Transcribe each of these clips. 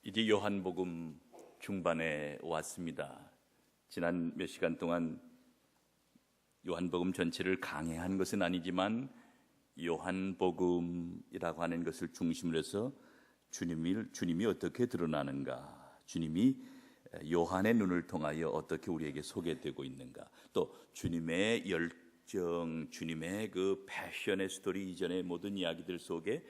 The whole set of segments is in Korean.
이제 요한복음 중반에 왔습니다. 지난 몇 시간 동안 요한복음 전체를 강해한 것은 아니지만 요한복음이라고 하는 것을 중심으로 해서 주님이 어떻게 드러나는가, 주님이 요한의 눈을 통하여 어떻게 우리에게 소개되고 있는가, 또 주님의 열정, 주님의 그 패션의 스토리 이전의 모든 이야기들 속에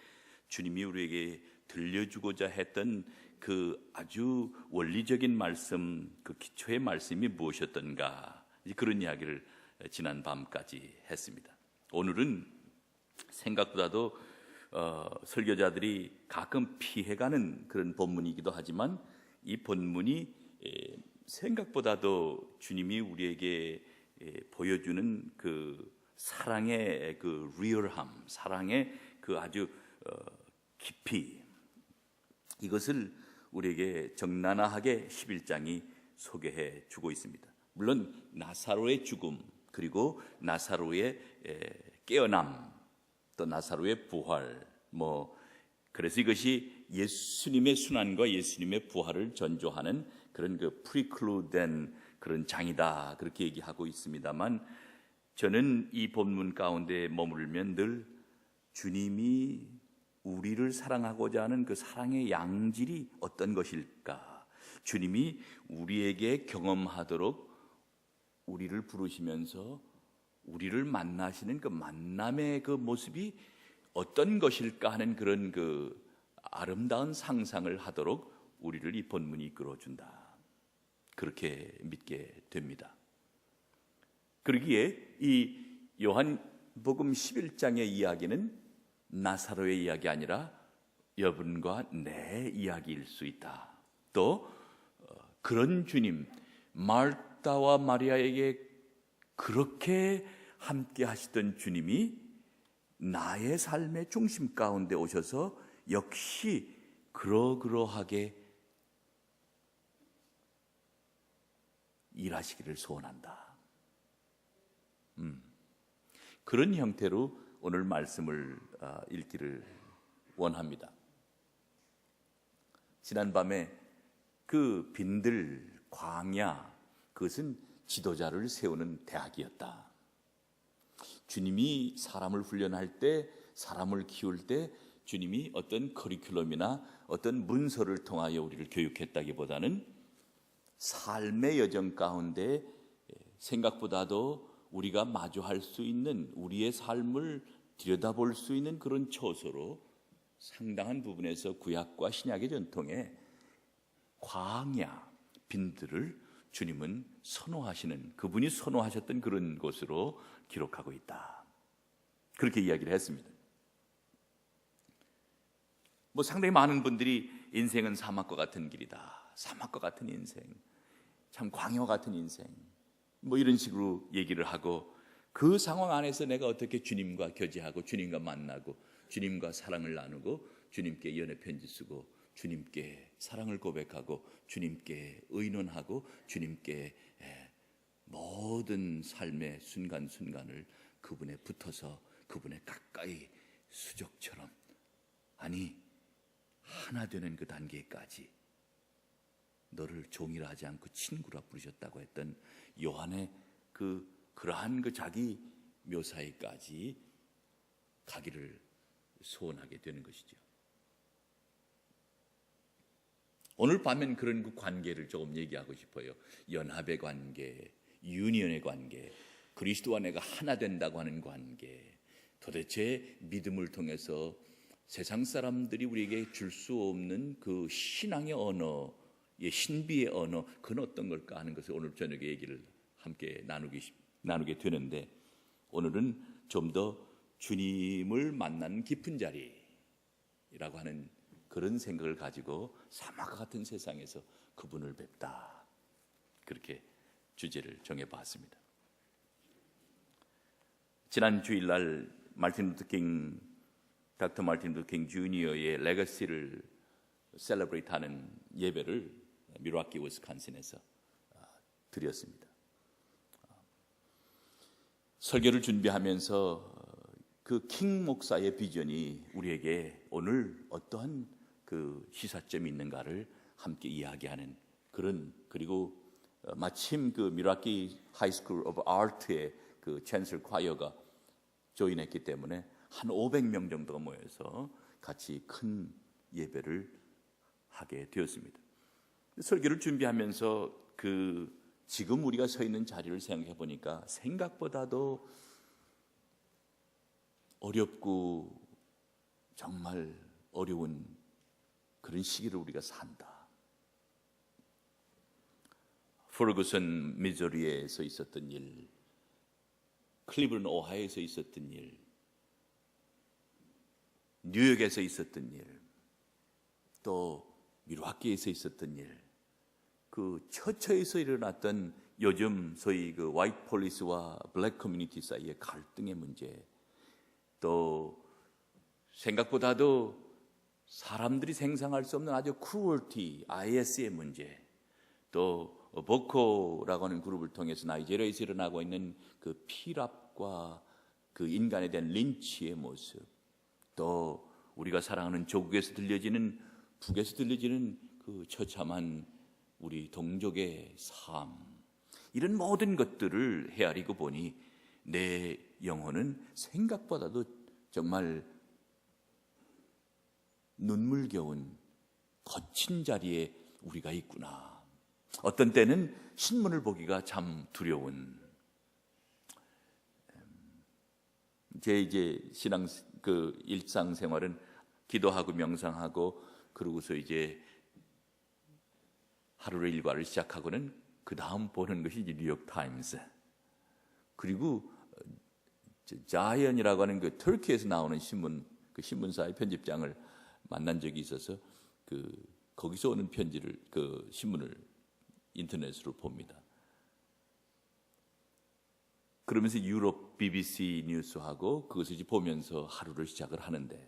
주님이 우리에게 들려주고자 했던 그 아주 원리적인 말씀, 그 기초의 말씀이 무엇이었던가, 그런 이야기를 지난 밤까지 했습니다. 오늘은 생각보다도 설교자들이 가끔 피해가는 그런 본문이기도 하지만 이 본문이 생각보다도 주님이 우리에게 보여주는 그 사랑의 그 리얼함, 사랑의 그 아주 깊이, 이것을 우리에게 적나라하게 11장이 소개해 주고 있습니다. 물론 나사로의 죽음, 그리고 나사로의 깨어남, 또 나사로의 부활, 그래서 이것이 예수님의 순환과 예수님의 부활을 전조하는 그런 그 프리클루된 그런 장이다, 그렇게 얘기하고 있습니다만, 저는 이 본문 가운데 머물면 늘 주님이 우리를 사랑하고자 하는 그 사랑의 양질이 어떤 것일까, 주님이 우리에게 경험하도록 우리를 부르시면서 우리를 만나시는 그 만남의 그 모습이 어떤 것일까 하는 그런 그 아름다운 상상을 하도록 우리를 이 본문이 이끌어준다, 그렇게 믿게 됩니다. 그러기에 이 요한복음 11장의 이야기는 나사로의 이야기 아니라 여러분과 내 이야기일 수 있다. 또 그런 주님, 마르다와 마리아에게 그렇게 함께 하시던 주님이 나의 삶의 중심 가운데 오셔서 역시 그러하게 일하시기를 소원한다. 그런 형태로 오늘 말씀을 읽기를 원합니다. 지난밤에 그 빈들 광야, 그것은 지도자를 세우는 대학이었다. 주님이 사람을 훈련할 때, 사람을 키울 때 주님이 어떤 커리큘럼이나 어떤 문서를 통하여 우리를 교육했다기보다는 삶의 여정 가운데 생각보다도 우리가 마주할 수 있는, 우리의 삶을 들여다볼 수 있는 그런 처소로 상당한 부분에서 구약과 신약의 전통에 광야, 빈들을 주님은 선호하시는, 그분이 선호하셨던 그런 곳으로 기록하고 있다, 그렇게 이야기를 했습니다. 상당히 많은 분들이 인생은 사막과 같은 길이다, 사막과 같은 인생, 참 광야 같은 인생, 이런 식으로 얘기를 하고, 그 상황 안에서 내가 어떻게 주님과 교제하고 주님과 만나고 주님과 사랑을 나누고 주님께 연애 편지 쓰고 주님께 사랑을 고백하고 주님께 의논하고 주님께 모든 삶의 순간순간을 그분에 붙어서 그분에 가까이 수족처럼, 아니 하나 되는 그 단계까지 너를 종이라 하지 않고 친구라 부르셨다고 했던 요한의 그러한 그 자기 묘사에까지 가기를 소원하게 되는 것이죠. 오늘 밤엔 그런 그 관계를 조금 얘기하고 싶어요. 연합의 관계, 유니언의 관계, 그리스도와 내가 하나 된다고 하는 관계, 도대체 믿음을 통해서 세상 사람들이 우리에게 줄 수 없는 그 신앙의 언어, 신비의 언어, 그건 어떤 걸까 하는 것을 오늘 저녁에 얘기를 함께 나누게 되는데, 오늘은 좀 더 주님을 만나는 깊은 자리라고 하는 그런 생각을 가지고 사막 같은 세상에서 그분을 뵙다, 그렇게 주제를 정해봤습니다. 지난 주일날 닥터 마틴 루터 킹 주니어의 레거시를 셀러브레이트하는 예배를 밀워키 위스콘신에서 드렸습니다. 설교를 준비하면서 그 킹 목사의 비전이 우리에게 오늘 어떠한 그 시사점이 있는가를 함께 이야기하는 그런, 그리고 마침 그 미라키 하이스쿨 오브 아트의 그 챈슬 콰이어가 조인했기 때문에 한 500명 정도가 모여서 같이 큰 예배를 하게 되었습니다. 설교를 준비하면서 지금 우리가 서 있는 자리를 생각해 보니까 생각보다도 어렵고 정말 어려운 그런 시기를 우리가 산다. 퍼거슨 미주리에서 있었던 일, 클리브랜드 오하이오에서 있었던 일, 뉴욕에서 있었던 일, 또 밀와키에서 있었던 일, 그 처처에서 일어났던 요즘 소위 그 화이트 폴리스와 블랙 커뮤니티 사이의 갈등의 문제, 또 생각보다도 사람들이 상상할 수 없는 아주 크루얼티, IS의 문제, 또 보코라고 하는 그룹을 통해서 나이지리아에서 일어나고 있는 그 피랍과 그 인간에 대한 린치의 모습, 또 우리가 사랑하는 조국에서 들려지는, 북에서 들려지는 그 처참한 우리 동족의 삶, 이런 모든 것들을 헤아리고 보니 내 영혼은 생각보다도 정말 눈물겨운 거친 자리에 우리가 있구나. 어떤 때는 신문을 보기가 참 두려운, 제 이제 신앙 그 일상생활은 기도하고 명상하고 그러고서 이제 하루의 일과를 시작하고는 그 다음 보는 것이 이제 뉴욕 타임스, 그리고 자이언이라고 하는 그 터키에서 나오는 신문, 그 신문사의 편집장을 만난 적이 있어서 거기서 오는 편지를, 그 신문을 인터넷으로 봅니다. 그러면서 유럽 BBC 뉴스하고 그것을 이제 보면서 하루를 시작을 하는데,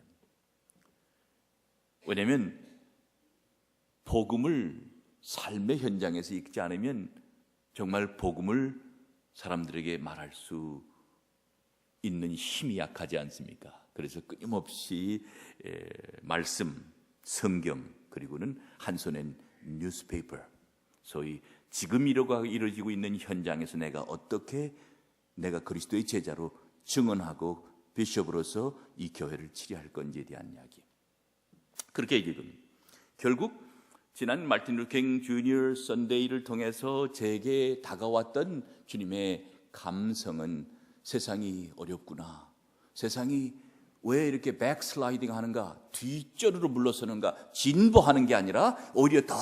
왜냐하면 복음을 삶의 현장에서 읽지 않으면 정말 복음을 사람들에게 말할 수 있는 힘이 약하지 않습니까? 그래서 끊임없이 말씀, 성경, 그리고는 한 손엔 뉴스페이퍼, 소위 지금 이루어지고 있는 현장에서 내가 어떻게 내가 그리스도의 제자로 증언하고 비숍으로서 이 교회를 치료할 건지에 대한 이야기. 그렇게 읽으면 결국 지난 마틴 루터 주니어 선데이를 통해서 제게 다가왔던 주님의 감성은 세상이 어렵구나, 세상이 왜 이렇게 백슬라이딩 하는가, 뒷전으로 물러서는가, 진보하는 게 아니라 오히려 더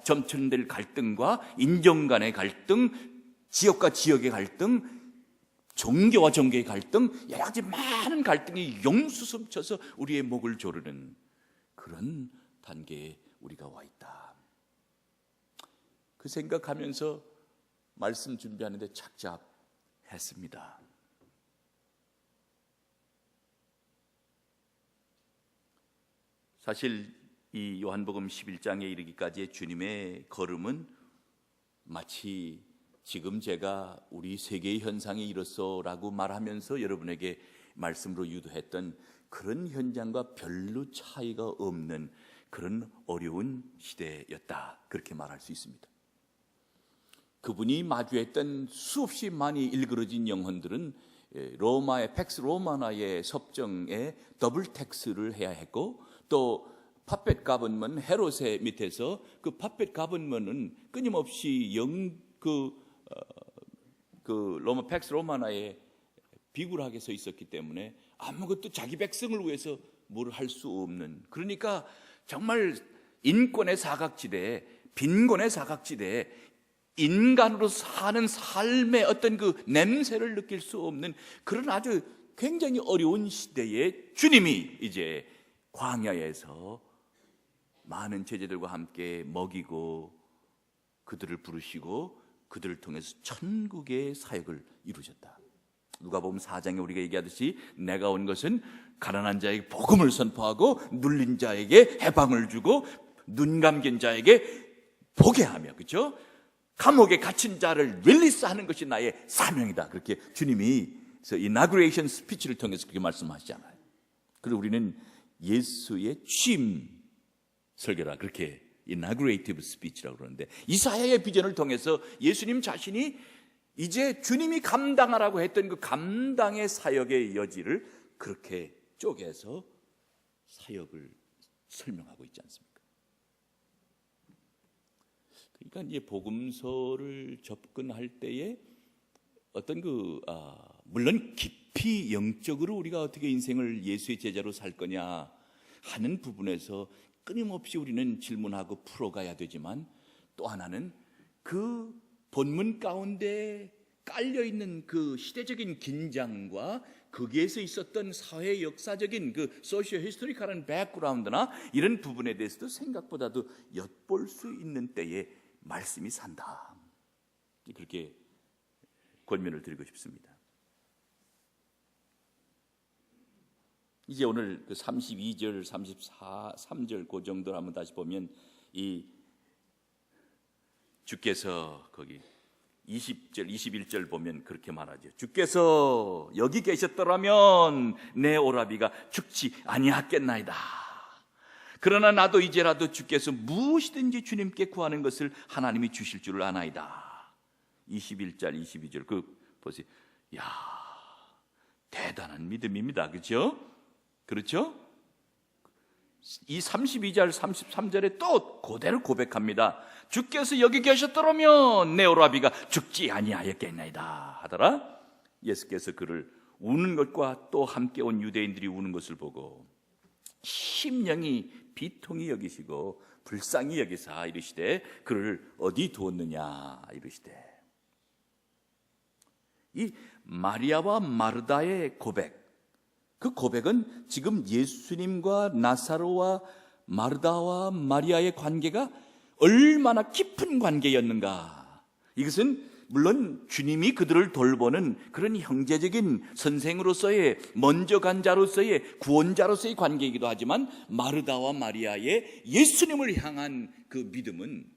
점천될 갈등과 인종 간의 갈등, 지역과 지역의 갈등, 종교와 종교의 갈등, 여러 가지 많은 갈등이 용수숨쳐서 우리의 목을 조르는 그런 단계에 우리가 와 있다. 그 생각하면서 말씀 준비하는데 착잡했습니다. 사실 이 요한복음 11장에 이르기까지의 주님의 걸음은 마치 지금 제가 우리 세계의 현상이 이렇소라고 말하면서 여러분에게 말씀으로 유도했던 그런 현장과 별로 차이가 없는 그런 어려운 시대였다, 그렇게 말할 수 있습니다. 그분이 마주했던 수없이 많이 일그러진 영혼들은 로마의 팩스 로마나의 섭정에 더블 텍스를 해야 했고, 또 파펫 가번먼 헤롯의 밑에서 그 파펫 가번먼은 끊임없이 로마 팩스 로마나에 비굴하게 서 있었기 때문에 아무것도 자기 백성을 위해서 뭘 할 수 없는, 그러니까 정말 인권의 사각지대, 빈곤의 사각지대, 인간으로 사는 삶의 어떤 그 냄새를 느낄 수 없는 그런 아주 굉장히 어려운 시대에 주님이 이제 광야에서 많은 제자들과 함께 먹이고 그들을 부르시고 그들을 통해서 천국의 사역을 이루셨다. 누가복음 4장에 우리가 얘기하듯이 내가 온 것은 가난한 자에게 복음을 선포하고 눌린 자에게 해방을 주고 눈 감긴 자에게 보게 하며, 그렇죠? 감옥에 갇힌 자를 릴리스하는 것이 나의 사명이다. 그렇게 주님이 이나그레이션 스피치를 통해서 그렇게 말씀하시잖아요. 그리고 우리는 예수의 취임 설교라 그렇게 inaugurative speech라고 그러는데, 이사야의 비전을 통해서 예수님 자신이 이제 주님이 감당하라고 했던 그 감당의 사역의 여지를 그렇게 쪼개서 사역을 설명하고 있지 않습니까? 그러니까 이제 복음서를 접근할 때에 어떤 물론 깊이 영적으로 우리가 어떻게 인생을 예수의 제자로 살 거냐 하는 부분에서 끊임없이 우리는 질문하고 풀어가야 되지만, 또 하나는 그 본문 가운데 깔려있는 그 시대적인 긴장과 거기에서 있었던 사회 역사적인 그 소시오 히스토리컬한 백그라운드나 이런 부분에 대해서도 생각보다도 엿볼 수 있는 때에 말씀이 산다, 그렇게 권면을 드리고 싶습니다. 이제 오늘 그 32절, 33절 그 정도를 한번 다시 보면, 이 주께서 거기 20절, 21절 보면 그렇게 말하죠. 주께서 여기 계셨더라면 내 오라비가 죽지 아니하겠나이다. 그러나 나도 이제라도 주께서 무엇이든지 주님께 구하는 것을 하나님이 주실 줄을 아나이다. 21절, 22절 그 보세요. 야, 대단한 믿음입니다. 그렇죠? 이 32절, 33절에 또 그대로 고백합니다. 주께서 여기 계셨더라면 내 오라비가 죽지 아니하였겠나이다 하더라. 예수께서 그를 우는 것과 또 함께 온 유대인들이 우는 것을 보고 심령이 비통히 여기시고 불쌍히 여기사 이르시되 그를 어디 두었느냐 이르시되. 이 마리아와 마르다의 고백, 그 고백은 지금 예수님과 나사로와 마르다와 마리아의 관계가 얼마나 깊은 관계였는가. 이것은 물론 주님이 그들을 돌보는 그런 형제적인 선생으로서의 먼저 간 자로서의 구원자로서의 관계이기도 하지만, 마르다와 마리아의 예수님을 향한 그 믿음은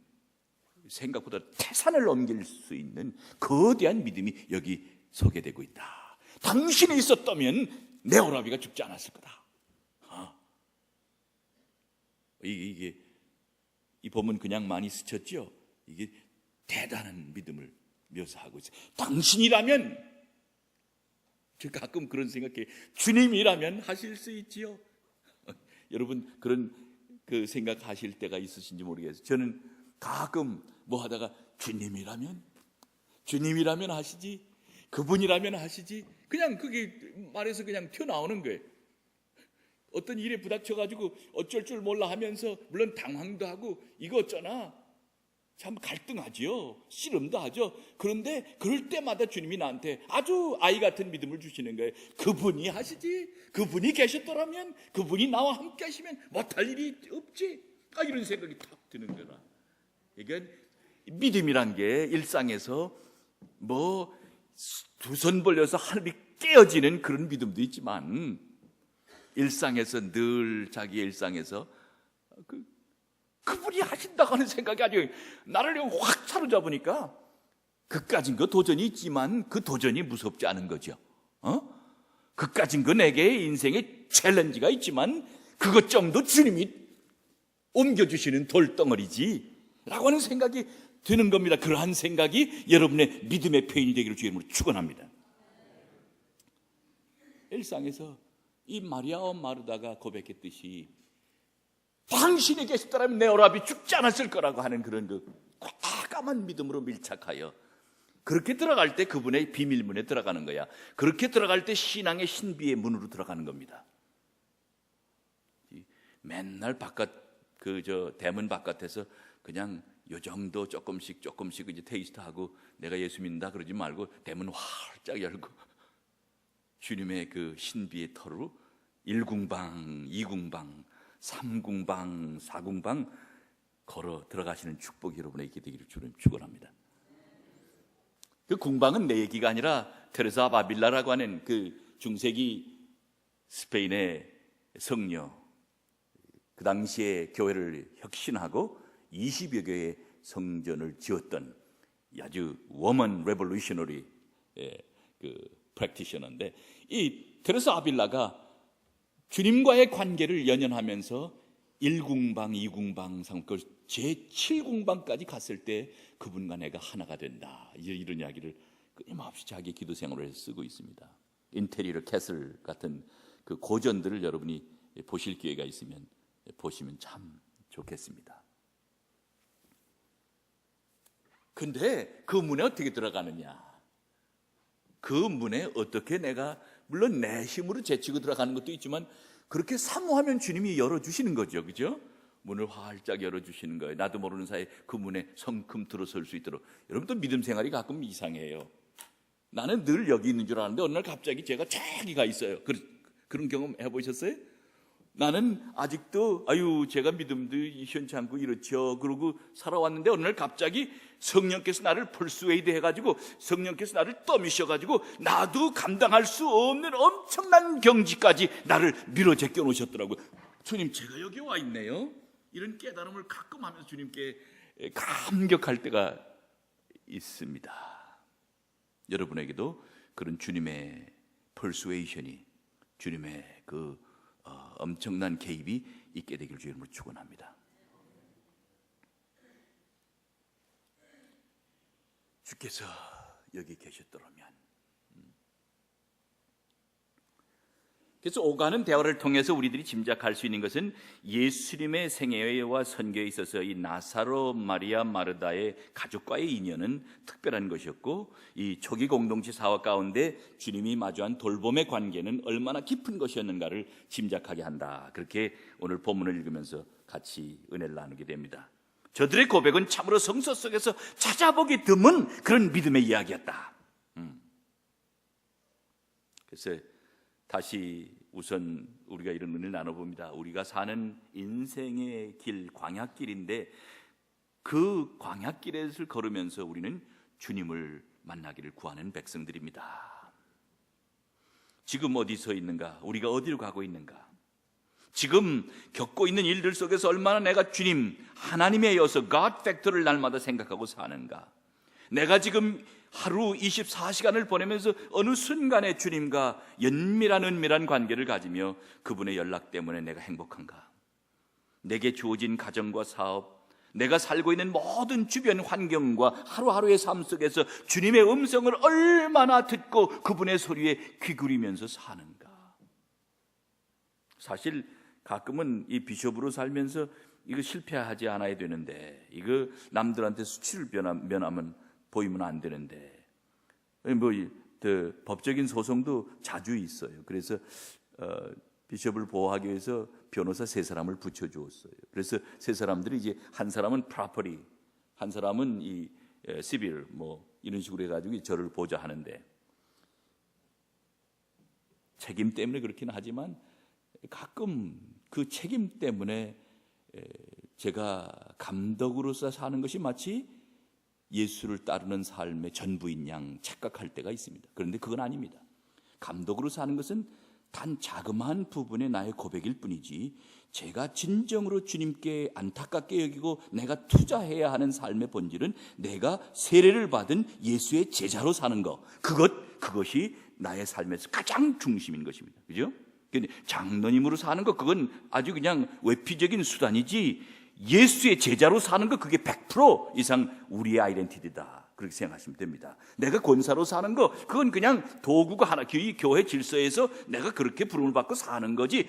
생각보다 태산을 넘길 수 있는 거대한 믿음이 여기 소개되고 있다. 당신이 있었다면 내 오라비가 죽지 않았을 거다. 이 본문 그냥 많이 스쳤죠. 이게 대단한 믿음을 묘사하고 있어요. 당신이라면, 제가 가끔 그런 생각해요. 주님이라면 하실 수 있지요. 여러분 그런 그 생각하실 때가 있으신지 모르겠어요. 저는 가끔 뭐 하다가 주님이라면 하시지, 그분이라면 하시지, 그냥 그게 말해서 그냥 튀어나오는 거예요. 어떤 일에 부닥쳐가지고 어쩔 줄 몰라 하면서 물론 당황도 하고 이거 어쩌나 참 갈등하지요. 씨름도 하죠. 그런데 그럴 때마다 주님이 나한테 아주 아이 같은 믿음을 주시는 거예요. 그분이 하시지, 그분이 계셨더라면, 그분이 나와 함께 하시면 못할 일이 없지, 이런 생각이 탁 드는 거라. 이게 믿음이란 게 일상에서 뭐 두 손 벌려서 하늘이 깨어지는 그런 믿음도 있지만, 일상에서 늘 자기의 일상에서 그분이 하신다고 하는 생각이 아주 나를 확 사로잡으니까 그까진 거 도전이 있지만 그 도전이 무섭지 않은 거죠. 그까진 거 내게 인생의 챌린지가 있지만 그것 정도 주님이 옮겨주시는 돌덩어리지 라고 하는 생각이 드는 겁니다. 그러한 생각이 여러분의 믿음의 표현이 되기를 주의 이름으로 축원합니다. 일상에서 이 마리아와 마르다가 고백했듯이 당신이 계셨더라면 내 오라비 죽지 않았을 거라고 하는 그런 그 과감한 믿음으로 밀착하여 그렇게 들어갈 때 그분의 비밀문에 들어가는 거야. 그렇게 들어갈 때 신앙의 신비의 문으로 들어가는 겁니다. 맨날 대문 바깥에서 그냥 요 정도 조금씩 이제 테이스트하고 내가 예수 믿는다 그러지 말고 대문 활짝 열고 주님의 그 신비의 터로 1궁방, 2궁방, 3궁방, 4궁방 걸어 들어가시는 축복이 여러분에게 있게 되기를 주님 축원합니다. 그 궁방은 내 얘기가 아니라 테레사 바빌라라고 하는 그 중세기 스페인의 성녀, 그 당시에 교회를 혁신하고 20여 개의 성전을 지었던 아주 워먼 레볼루셔너리 그 프랙티셔너인데, 이 테레사 아빌라가 주님과의 관계를 연연하면서 1궁방, 2궁방, 3궁방 제7공방까지 갔을 때 그분과 내가 하나가 된다. 이런 이야기를 끊임없이 자기 기도 생활을 쓰고 있습니다. 인테리어 캐슬 같은 그 고전들을 여러분이 보실 기회가 있으면 보시면 참 좋겠습니다. 근데 그 문에 어떻게 들어가느냐? 그 문에 어떻게 내가, 물론 내 힘으로 제치고 들어가는 것도 있지만 그렇게 사모하면 주님이 열어주시는 거죠. 그죠? 문을 활짝 열어주시는 거예요. 나도 모르는 사이에 그 문에 성큼 들어설 수 있도록. 여러분도 믿음 생활이 가끔 이상해요. 나는 늘 여기 있는 줄 알았는데 어느 날 갑자기 제가 저기 가 있어요. 그런 경험 해보셨어요? 나는 아직도 제가 믿음도 현찮고 이렇죠. 그러고 살아왔는데 어느 날 갑자기 성령께서 나를 퍼스웨이드 해가지고 성령께서 나를 떠미셔가지고 나도 감당할 수 없는 엄청난 경지까지 나를 밀어 제껴 놓으셨더라고요. 주님, 제가 여기 와 있네요. 이런 깨달음을 가끔 하면서 주님께 감격할 때가 있습니다. 여러분에게도 그런 주님의 퍼스웨이션이, 주님의 그 엄청난 개입이 있게 되길 주님으로 축원합니다. 주께서 여기 계셨더라면. 그래서 오가는 대화를 통해서 우리들이 짐작할 수 있는 것은 예수님의 생애와 선교에 있어서 이 나사로, 마리아, 마르다의 가족과의 인연은 특별한 것이었고, 이 초기 공동체 사역 가운데 주님이 마주한 돌봄의 관계는 얼마나 깊은 것이었는가를 짐작하게 한다. 그렇게 오늘 본문을 읽으면서 같이 은혜를 나누게 됩니다. 저들의 고백은 참으로 성서 속에서 찾아보기 드문 그런 믿음의 이야기였다. 그래서 다시 우선 우리가 이런 은혜를 나눠봅니다. 우리가 사는 인생의 길, 광야길인데 그 광야길을 걸으면서 우리는 주님을 만나기를 구하는 백성들입니다. 지금 어디 서 있는가? 우리가 어디로 가고 있는가? 지금 겪고 있는 일들 속에서 얼마나 내가 주님, 하나님에 이어서 God 팩터를 날마다 생각하고 사는가? 내가 지금 하루 24시간을 보내면서 어느 순간에 주님과 은밀한 관계를 가지며 그분의 연락 때문에 내가 행복한가? 내게 주어진 가정과 사업, 내가 살고 있는 모든 주변 환경과 하루하루의 삶 속에서 주님의 음성을 얼마나 듣고 그분의 소리에 귀기울이면서 사는가? 사실 가끔은 이 비숍으로 살면서 이거 실패하지 않아야 되는데, 이거 남들한테 수치를 보이면 안 되는데, 법적인 소송도 자주 있어요. 그래서 비숍을 보호하기 위해서 변호사 3사람을 붙여주었어요. 그래서 3사람들이 이제 한 사람은 프로퍼티, 한 사람은 이 시빌 이런 식으로 해가지고 저를 보자 하는데, 책임 때문에 그렇긴 하지만 가끔 그 책임 때문에 제가 감독으로서 사는 것이 마치 예수를 따르는 삶의 전부인 양 착각할 때가 있습니다. 그런데 그건 아닙니다. 감독으로 사는 것은 단 자그마한 부분의 나의 고백일 뿐이지, 제가 진정으로 주님께 안타깝게 여기고 내가 투자해야 하는 삶의 본질은 내가 세례를 받은 예수의 제자로 사는 것, 그것이 나의 삶에서 가장 중심인 것입니다. 그죠? 근데 장로님으로 사는 것, 그건 아주 그냥 외피적인 수단이지, 예수의 제자로 사는 것, 그게 100% 이상 우리의 아이덴티티다, 그렇게 생각하시면 됩니다. 내가 권사로 사는 거, 그건 그냥 도구가 하나, 이 교회 질서에서 내가 그렇게 부름을 받고 사는 거지,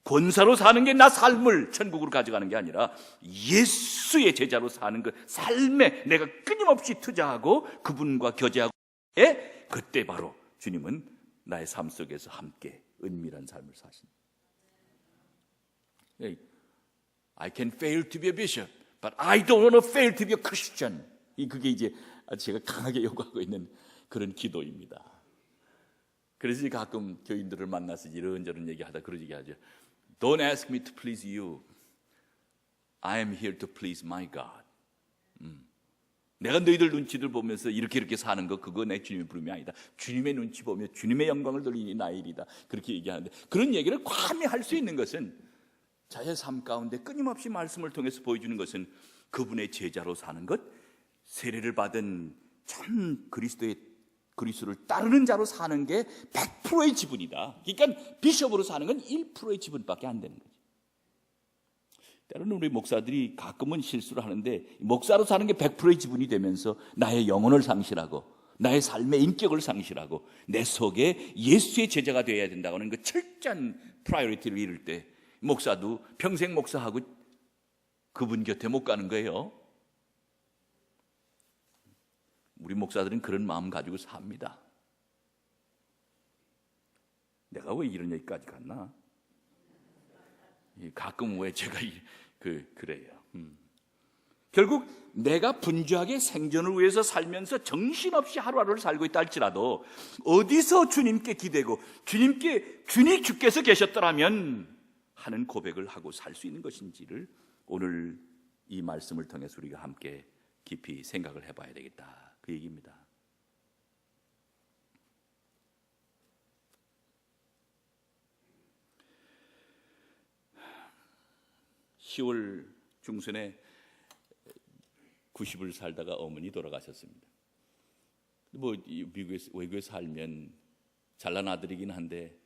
권사로 사는 게 나 삶을 천국으로 가져가는 게 아니라 예수의 제자로 사는 것, 삶에 내가 끊임없이 투자하고 그분과 교제하고, 그때 바로 주님은 나의 삶 속에서 함께 은밀한 삶을 사십니다. I can fail to be a bishop, but I don't want to fail to be a Christian. 그게 이제 제가 강하게 요구하고 있는 그런 기도입니다. 그래서 가끔 교인들을 만나서 이런저런 얘기하다 그런 얘기하죠. Don't ask me to please you. I am here to please my God. 내가 너희들 눈치들 보면서 이렇게 사는 거, 그거 내 주님의 부름이 아니다. 주님의 눈치 보며 주님의 영광을 돌리니 나의 일이다. 그렇게 얘기하는데, 그런 얘기를 감히 할 수 있는 것은, 자의 삶 가운데 끊임없이 말씀을 통해서 보여주는 것은 그분의 제자로 사는 것, 세례를 받은 참 그리스도를 따르는 자로 사는 게 100%의 지분이다. 그러니까 비숍으로 사는 건 1%의 지분밖에 안 되는 거죠. 때로는 우리 목사들이 가끔은 실수를 하는데 목사로 사는 게 100%의 지분이 되면서 나의 영혼을 상실하고 나의 삶의 인격을 상실하고 내 속에 예수의 제자가 되어야 된다고 하는 그 철저한 프라이어리티를 이룰 때 목사도 평생 목사하고 그분 곁에 못 가는 거예요. 우리 목사들은 그런 마음 가지고 삽니다. 내가 왜 이런 얘기까지 갔나? 가끔 왜 제가 그래요. 결국 내가 분주하게 생존을 위해서 살면서 정신없이 하루하루를 살고 있다 할지라도 어디서 주님께 기대고 주께서 계셨더라면 하는 고백을 하고 살 수 있는 것인지를 오늘 이 말씀을 통해서 우리가 함께 깊이 생각을 해봐야 되겠다, 그 얘기입니다. (10월) 중순에 90을 살다가 어머니 돌아가셨습니다. 미국에 외국에 살면 잘난 아들이긴 한데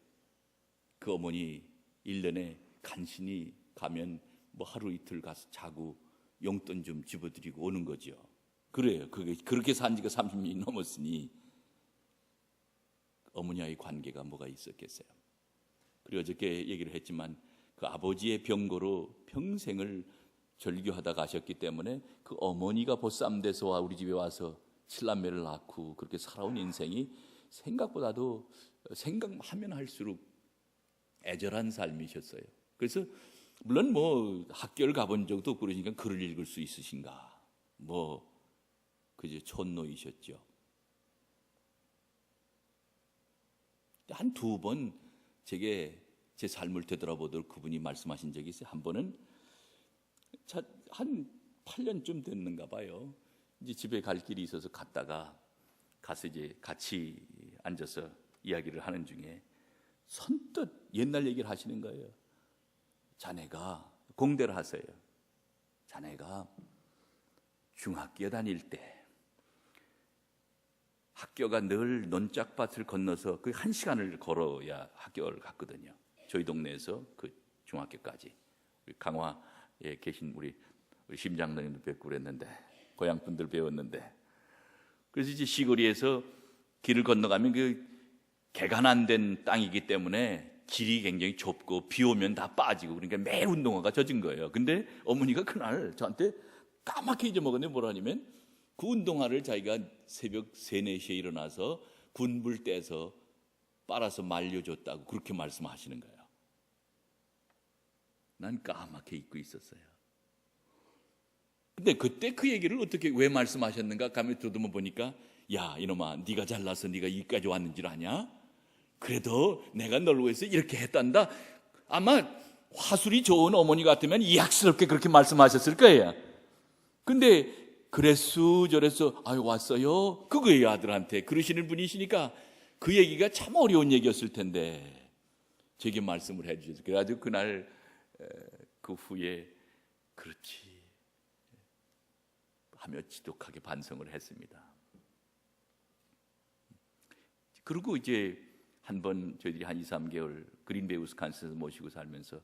그 어머니 1년에 간신히 가면 하루 이틀 가서 자고 용돈 좀 집어드리고 오는 거죠. 그래요. 그렇게 산 지가 30년이 넘었으니 어머니와의 관계가 뭐가 있었겠어요. 그리고 어저께 얘기를 했지만 그 아버지의 병고로 평생을 절규하다 가셨기 때문에 그 어머니가 보쌈돼서 우리 집에 와서 7남매를 낳고 그렇게 살아온 인생이 생각보다도 생각하면 할수록 애절한 삶이셨어요. 그래서 물론 학교를 가본 적도 없고 그러니까 글을 읽을 수 있으신가, 그저 촌노이셨죠. 한 2번 제게 제 삶을 되돌아보도록 그분이 말씀하신 적이 있어요. 한 번은 한 8년쯤 됐는가 봐요. 이제 집에 갈 길이 있어서 가서 이제 같이 앉아서 이야기를 하는 중에 선뜻 옛날 얘기를 하시는 거예요. 자네가 공대를 하세요. 자네가 중학교 다닐 때 학교가 늘 논짝밭을 건너서 그 1시간을 걸어야 학교를 갔거든요. 저희 동네에서 그 중학교까지. 우리 강화에 계신 우리 심장님도 뵙고 그랬는데 고향 분들 배웠는데, 그래서 이제 시골에서 길을 건너가면 그 개간 안 된 땅이기 때문에 길이 굉장히 좁고 비 오면 다 빠지고 그러니까 매일 운동화가 젖은 거예요. 근데 어머니가 그날 저한테 까맣게 잊어먹었는데 뭐라냐면 그 운동화를 자기가 새벽 3, 4시에 일어나서 군불 떼서 빨아서 말려줬다고 그렇게 말씀하시는 거예요. 난 까맣게 잊고 있었어요. 근데 그때 그 얘기를 어떻게 왜 말씀하셨는가 가만히 들어보면 보니까, 야 이놈아, 네가 잘나서 네가 여기까지 왔는 줄 아냐? 그래도 내가 널 위해서 이렇게 했단다. 아마 화술이 좋은 어머니 같으면 이악스럽게 그렇게 말씀하셨을 거예요. 근데 그랬수 저랬어, 아유 왔어요, 그거예요. 아들한테 그러시는 분이시니까 그 얘기가 참 어려운 얘기였을 텐데 제게 말씀을 해주셔서 그래가지고 그날 그 후에 그렇지 하며 지독하게 반성을 했습니다. 그리고 이제 한번 저희들이 한 2, 3개월 그린베이 위스콘신에서 모시고 살면서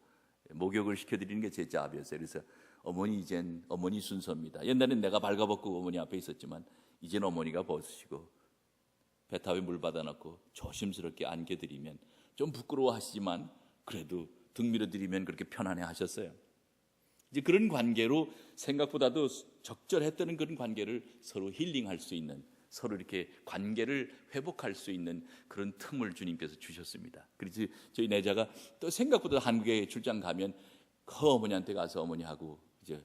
목욕을 시켜드리는 게 제 잡이었어요. 그래서 어머니 이젠 어머니 순서입니다. 옛날엔 내가 발가벗고 어머니 앞에 있었지만 이젠 어머니가 벗으시고 배타에 물 받아놓고 조심스럽게 안겨드리면 좀 부끄러워하시지만 그래도 등 밀어드리면 그렇게 편안해 하셨어요. 이제 그런 관계로 생각보다도 적절했던 그런 관계를 서로 힐링할 수 있는, 서로 이렇게 관계를 회복할 수 있는 그런 틈을 주님께서 주셨습니다. 그래서 저희 내자가 또 생각보다 한국에 출장 가면 그 어머니한테 가서 어머니하고 이제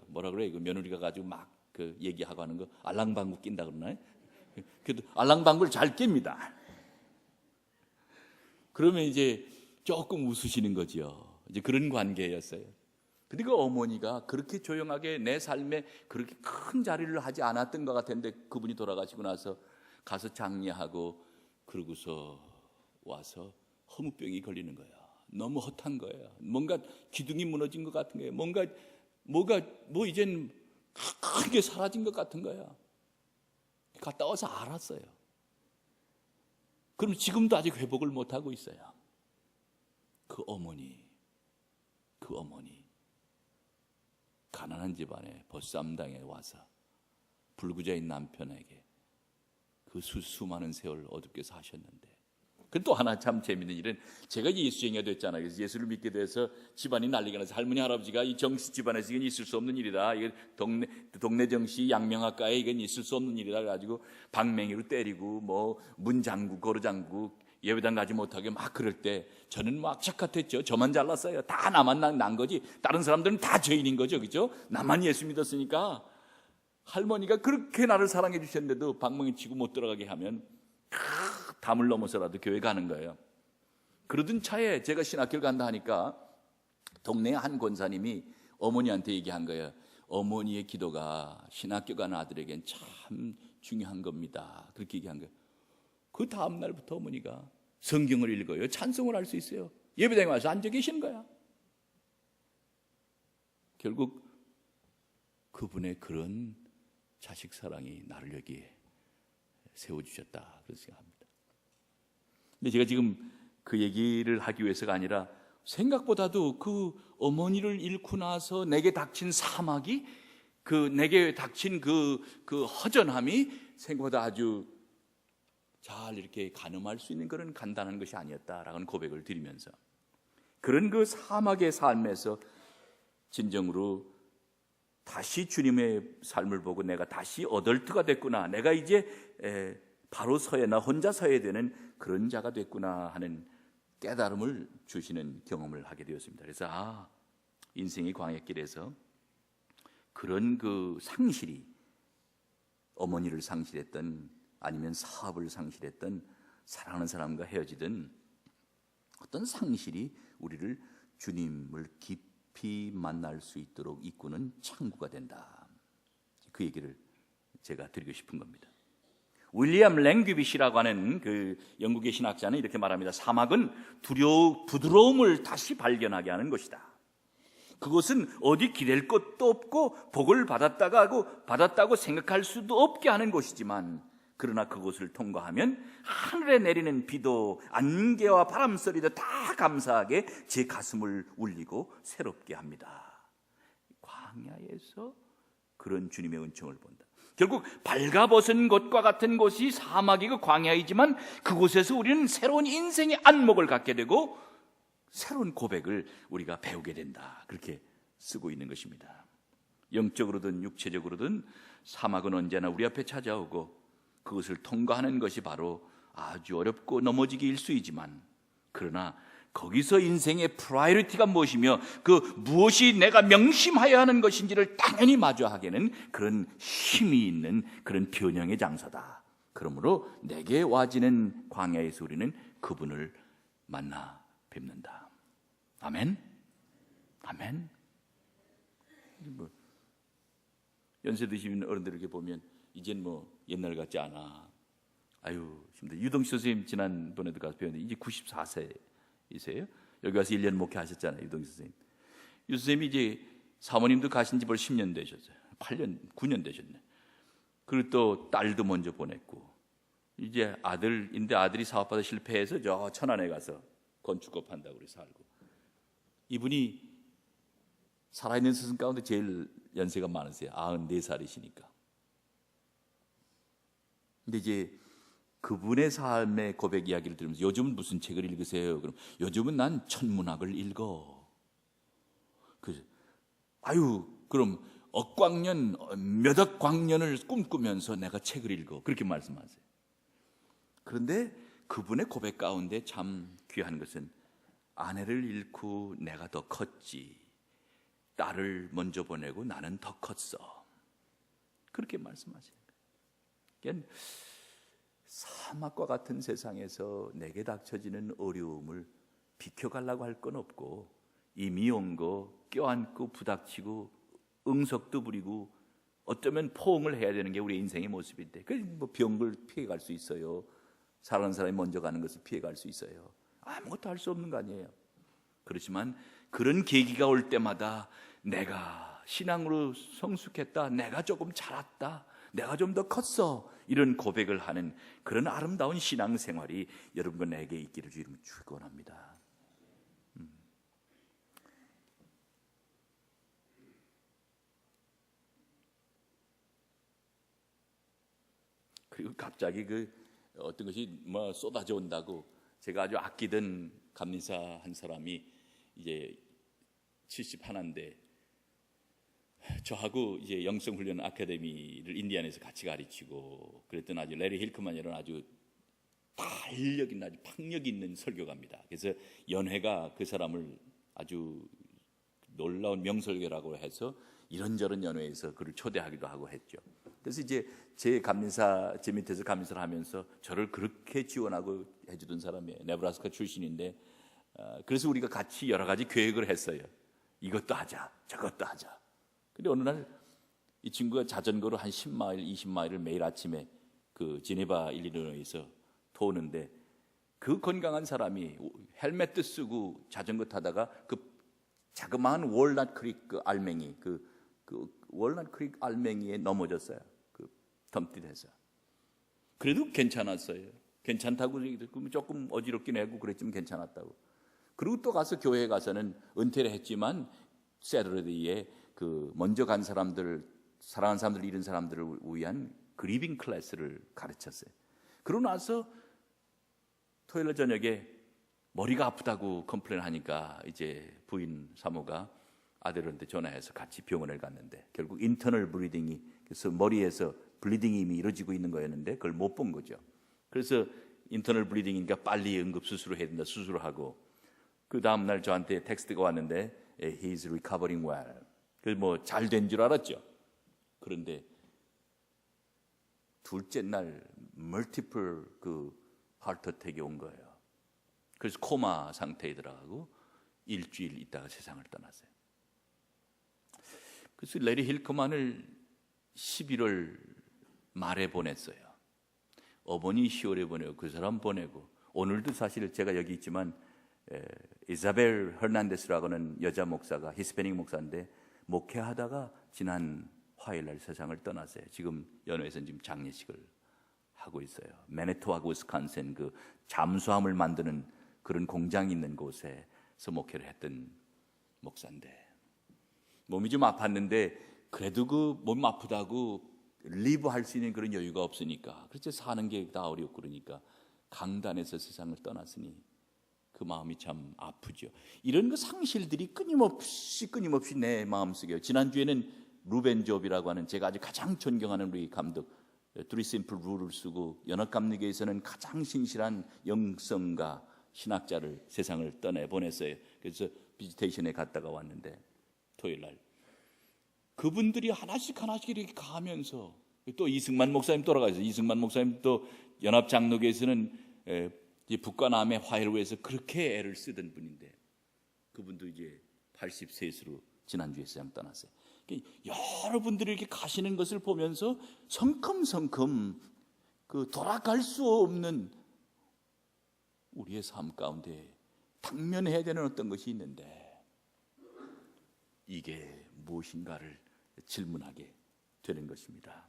뭐라 그래, 그 며느리가 가지고 막 그 얘기하고 하는 거 알랑방구 낀다 그러나요? 그래도 알랑방구를 잘 낍니다. 그러면 이제 조금 웃으시는 거죠. 이제 그런 관계였어요. 그리고 어머니가 그렇게 조용하게 내 삶에 그렇게 큰 자리를 하지 않았던 것 같은데 그분이 돌아가시고 나서 가서 장례하고 그러고서 와서 허무병이 걸리는 거야. 너무 헛한 거야. 뭔가 기둥이 무너진 것 같은 거야. 뭐가 이젠 크게 사라진 것 같은 거야. 갔다 와서 알았어요. 그럼 지금도 아직 회복을 못하고 있어요. 그 어머니 가난한 집안에 보쌈당에 와서 불구자인 남편에게 그 수많은 세월 어둡게 사셨는데, 그 또 하나 참 재밌는 일은, 제가 예수쟁이가 됐잖아요. 그래서 예수를 믿게 돼서 집안이 난리가 나서 할머니 할아버지가 이 정씨 집안에서 이건 있을 수 없는 일이다, 이게 동네 정씨 양명학가에 이건 있을 수 없는 일이다 가지고 방맹이로 때리고 뭐 문 잠그고 거루 잠그고 예배당 가지 못하게 막 그럴 때 저는 막 착각했죠. 저만 잘났어요. 다 나만 난 거지, 다른 사람들은 다 죄인인 거죠, 그죠? 나만 예수 믿었으니까. 할머니가 그렇게 나를 사랑해 주셨는데도 방망이 치고 못 들어가게 하면 담을 넘어서라도 교회 가는 거예요. 그러던 차에 제가 신학교를 간다 하니까 동네에 한 권사님이 어머니한테 얘기한 거예요. 어머니의 기도가 신학교 가는 아들에겐 참 중요한 겁니다. 그렇게 얘기한 거예요. 그 다음 날부터 어머니가 성경을 읽어요. 찬송을 할 수 있어요. 예배당에 와서 앉아 계시는 거야. 결국 그분의 그런 자식 사랑이 나를 여기에 세워주셨다, 그렇게 생각합니다. 근데 제가 지금 그 얘기를 하기 위해서가 아니라, 생각보다도 그 어머니를 잃고 나서 내게 닥친 사막이, 내게 닥친 그 허전함이 생각보다 아주 잘 이렇게 가늠할 수 있는 그런 간단한 것이 아니었다라는 고백을 드리면서, 그런 그 사막의 삶에서 진정으로 다시 주님의 삶을 보고 내가 다시 어덜트가 됐구나, 내가 이제 바로 나 혼자 서야 되는 그런 자가 됐구나 하는 깨달음을 주시는 경험을 하게 되었습니다. 그래서 인생의 광야길에서 그런 그 상실이, 어머니를 상실했던, 아니면 사업을 상실했던, 사랑하는 사람과 헤어지던 어떤 상실이 우리를 주님을 깊이 만날 수 있도록 이끄는 창구가 된다, 그 얘기를 제가 드리고 싶은 겁니다. 윌리엄 랭귀빗이라고 하는 그 영국의 신학자는 이렇게 말합니다. 사막은 부드러움을 다시 발견하게 하는 것이다. 그것은 어디 기댈 것도 없고 복을 받았다고 생각할 수도 없게 하는 곳이지만, 그러나 그곳을 통과하면 하늘에 내리는 비도 안개와 바람소리도 다 감사하게 제 가슴을 울리고 새롭게 합니다. 광야에서 그런 주님의 은총을 본다. 결국 발가벗은 것과 같은 곳이 사막이고 광야이지만, 그곳에서 우리는 새로운 인생의 안목을 갖게 되고 새로운 고백을 우리가 배우게 된다, 그렇게 쓰고 있는 것입니다. 영적으로든 육체적으로든 사막은 언제나 우리 앞에 찾아오고, 그것을 통과하는 것이 바로 아주 어렵고 넘어지기 일쑤이지만, 그러나 거기서 인생의 프라이어리티가 무엇이며 그 무엇이 내가 명심하여야 하는 것인지를 당연히 마주하게는 그런 힘이 있는 그런 변형의 장소다. 그러므로 내게 와지는 광야에서 우리는 그분을 만나 뵙는다. 아멘? 아멘? 연세 드시는 어른들에게 보면 이젠 옛날 같지 않아, 아유 힘들어. 유동식 선생님 지난번에도 가서 배웠는데 이제 94세이세요. 여기 와서 1년 목회하셨잖아요, 유동식 선생님. 유 선생님이 이제 사모님도 가신 지 벌써 10년 되셨어요. 8년, 9년 되셨네. 그리고 또 딸도 먼저 보냈고, 이제 아들이 사업하다 실패해서 저 천안에 가서 건축업 한다고 그래 살고, 이분이 살아있는 스승 가운데 제일 연세가 많으세요. 94살이시니까. 근데 이제 그분의 삶의 고백 이야기를 들으면서, 요즘은 무슨 책을 읽으세요? 그럼 요즘은 난 천문학을 읽어. 그럼 몇억 광년을 꿈꾸면서 내가 책을 읽어, 그렇게 말씀하세요. 그런데 그분의 고백 가운데 참 귀한 것은, 아내를 잃고 내가 더 컸지, 딸을 먼저 보내고 나는 더 컸어, 그렇게 말씀하세요. 그러니까 사막과 같은 세상에서 내게 닥쳐지는 어려움을 비켜가려고 할 건 없고, 이미 온 거 껴안고 부닥치고 응석도 부리고 어쩌면 포옹을 해야 되는 게 우리 인생의 모습인데, 병을 피해갈 수 있어요. 사랑하는 사람이 먼저 가는 것을 피해갈 수 있어요. 아무것도 할 수 없는 거 아니에요. 그렇지만 그런 계기가 올 때마다 내가 신앙으로 성숙했다, 내가 조금 자랐다, 내가 좀 더 컸어, 이런 고백을 하는 그런 아름다운 신앙생활이 여러분과 내게 있기를 주님 축원합니다. 그리고 갑자기 그 어떤 것이 뭐 쏟아져 온다고 제가 아주 아끼던 감리사 한 사람이 이제 71인데 저하고 이제 영성훈련 아카데미를 인디안에서 같이 가르치고 그랬던 아주 레리 힐크만이라는 아주 탄력 있는 아주 박력 있는 설교가입니다. 그래서 연회가 그 사람을 아주 놀라운 명설교라고 해서 이런저런 연회에서 그를 초대하기도 하고 했죠. 그래서 이제 제 밑에서 감리사를 하면서 저를 그렇게 지원하고 해주던 사람이에요. 네브라스카 출신인데 그래서 우리가 같이 여러 가지 계획을 했어요. 이것도 하자, 저것도 하자. 근데 어느 날 이 친구가 자전거로 한 10마일, 20마일을 매일 아침에 그 지네바 일리노이에서 도는데 그 건강한 사람이 헬멧도 쓰고 자전거 타다가 그 자그마한 월넛 크릭 그 알맹이 그 월넛 크릭 알맹이에 넘어졌어요. 그 덤tit 해서. 그래도 괜찮았어요. 괜찮다고 조금 어지럽긴 하고 그랬지만 괜찮았다고. 그리고 또 가서 교회에 가서는 은퇴를 했지만 세터데이에 그 먼저 간 사람들, 사랑하는 사람들 잃은 사람들을 위한 그리빙 클래스를 가르쳤어요. 그러고 나서 토요일 저녁에 머리가 아프다고 컴플레인하니까 이제 부인 사모가 아들한테 전화해서 같이 병원을 갔는데 결국 인터널 블리딩이 그래서 머리에서 블리딩이 이미 이루어지고 있는 거였는데 그걸 못 본 거죠. 그래서 인터널 블리딩이니까 빨리 응급 수술을 해야 된다. 수술을 하고 그 다음 날 저한테 텍스트가 왔는데 He's recovering well. 그래서 뭐 잘 된 줄 알았죠. 그런데 둘째 날 멀티플 그 하트 어택이 온 거예요. 그래서 코마 상태에 들어가고 일주일 있다가 세상을 떠났어요. 그래서 레리 힐크만을 11월 말에 보냈어요. 어머니 10월에 보내고 그 사람 보내고 오늘도 사실 제가 여기 있지만 이사벨 허난데스라고는 여자 목사가 히스패닉 목사인데 목회하다가 지난 화요일날 세상을 떠났어요. 지금 연회에서는 지금 장례식을 하고 있어요. 매니토와 위스콘신 그 잠수함을 만드는 그런 공장이 있는 곳에서 목회를 했던 목사인데 몸이 좀 아팠는데 그래도 그 몸 아프다고 리브할 수 있는 그런 여유가 없으니까 그렇죠. 사는 게 다 어렵고 그러니까 강단에서 세상을 떠났으니 그 마음이 참 아프죠. 이런 그 상실들이 끊임없이 내 마음속에 지난주에는 루벤 조비라고 하는 제가 아주 가장 존경하는 우리 감독 Three Simple Rule을 쓰고 연합감리교에서는 가장 신실한 영성가 신학자를 세상을 떠내보냈어요. 그래서 비지테이션에 갔다가 왔는데 토요일날 그분들이 하나씩 이렇게 가면서 또 이승만 목사님 돌아가셔서 이승만 목사님 또 연합장로교에서는 북과 남의 화해를 위해서 그렇게 애를 쓰던 분인데 그분도 이제 80세로 지난주에 세상 떠났어요. 여러분들이 이렇게 가시는 것을 보면서 성큼성큼 그 돌아갈 수 없는 우리의 삶 가운데 당면해야 되는 어떤 것이 있는데 이게 무엇인가를 질문하게 되는 것입니다.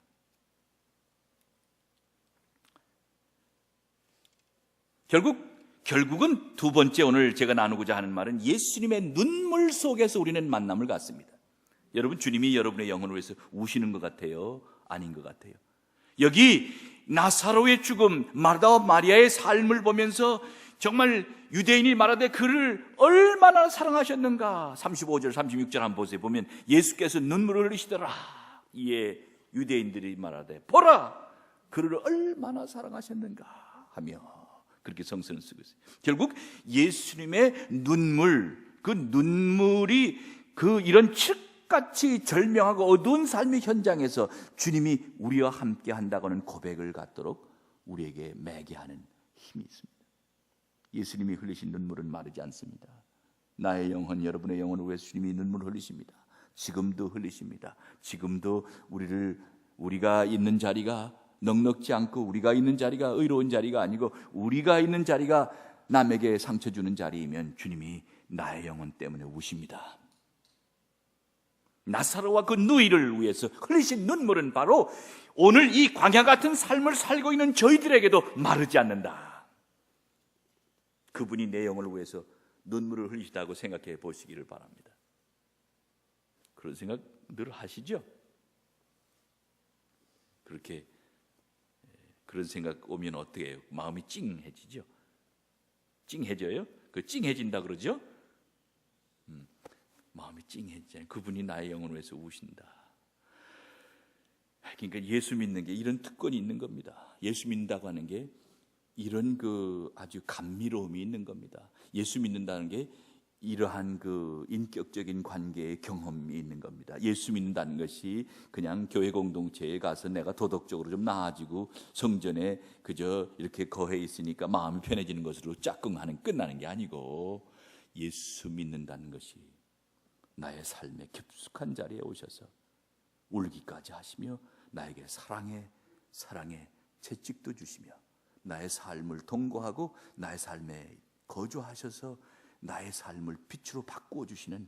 결국은 두 번째 오늘 제가 나누고자 하는 말은 예수님의 눈물 속에서 우리는 만남을 갖습니다. 여러분 주님이 여러분의 영혼을 위해서 우시는 것 같아요? 아닌 것 같아요? 여기 나사로의 죽음, 마르다와 마리아의 삶을 보면서 정말 유대인이 말하되 그를 얼마나 사랑하셨는가 35절 36절 한번 보세요. 보면 예수께서 눈물을 흘리시더라. 이에 유대인들이 말하되 보라 그를 얼마나 사랑하셨는가 하며 그렇게 성서는 쓰고 있어요. 결국 예수님의 눈물, 그 눈물이 그 이런 칠흑같이 절명하고 어두운 삶의 현장에서 주님이 우리와 함께 한다고는 고백을 갖도록 우리에게 매게 하는 힘이 있습니다. 예수님이 흘리신 눈물은 마르지 않습니다. 나의 영혼, 여러분의 영혼을 위해서 주님이 눈물을 흘리십니다. 지금도 흘리십니다. 지금도 우리가 있는 자리가 넉넉지 않고 우리가 있는 자리가 의로운 자리가 아니고 우리가 있는 자리가 남에게 상처 주는 자리이면 주님이 나의 영혼 때문에 우십니다. 나사로와 그 누이를 위해서 흘리신 눈물은 바로 오늘 이 광야 같은 삶을 살고 있는 저희들에게도 마르지 않는다. 그분이 내 영혼을 위해서 눈물을 흘리시다고 생각해 보시기를 바랍니다. 그런 생각 늘 하시죠? 그렇게 그런 생각 오면 어떻게 해요? 마음이 찡해지죠. 찡해져요? 그 찡해진다 그러죠? 마음이 찡해지잖아요. 그분이 나의 영혼을 위해서 우신다. 그러니까 예수 믿는 게 이런 특권이 있는 겁니다. 예수 믿는다고 하는 게 이런 그 아주 감미로움이 있는 겁니다. 예수 믿는다는 게 이러한 그 인격적인 관계의 경험이 있는 겁니다. 예수 믿는다는 것이 그냥 교회 공동체에 가서 내가 도덕적으로 좀 나아지고 성전에 그저 이렇게 거해 있으니까 마음이 편해지는 것으로 짝꿍하는 끝나는 게 아니고, 예수 믿는다는 것이 나의 삶의 깊숙한 자리에 오셔서 울기까지 하시며 나에게 사랑의 채찍도 주시며 나의 삶을 통고하고 나의 삶에 거주하셔서 나의 삶을 빛으로 바꾸어 주시는,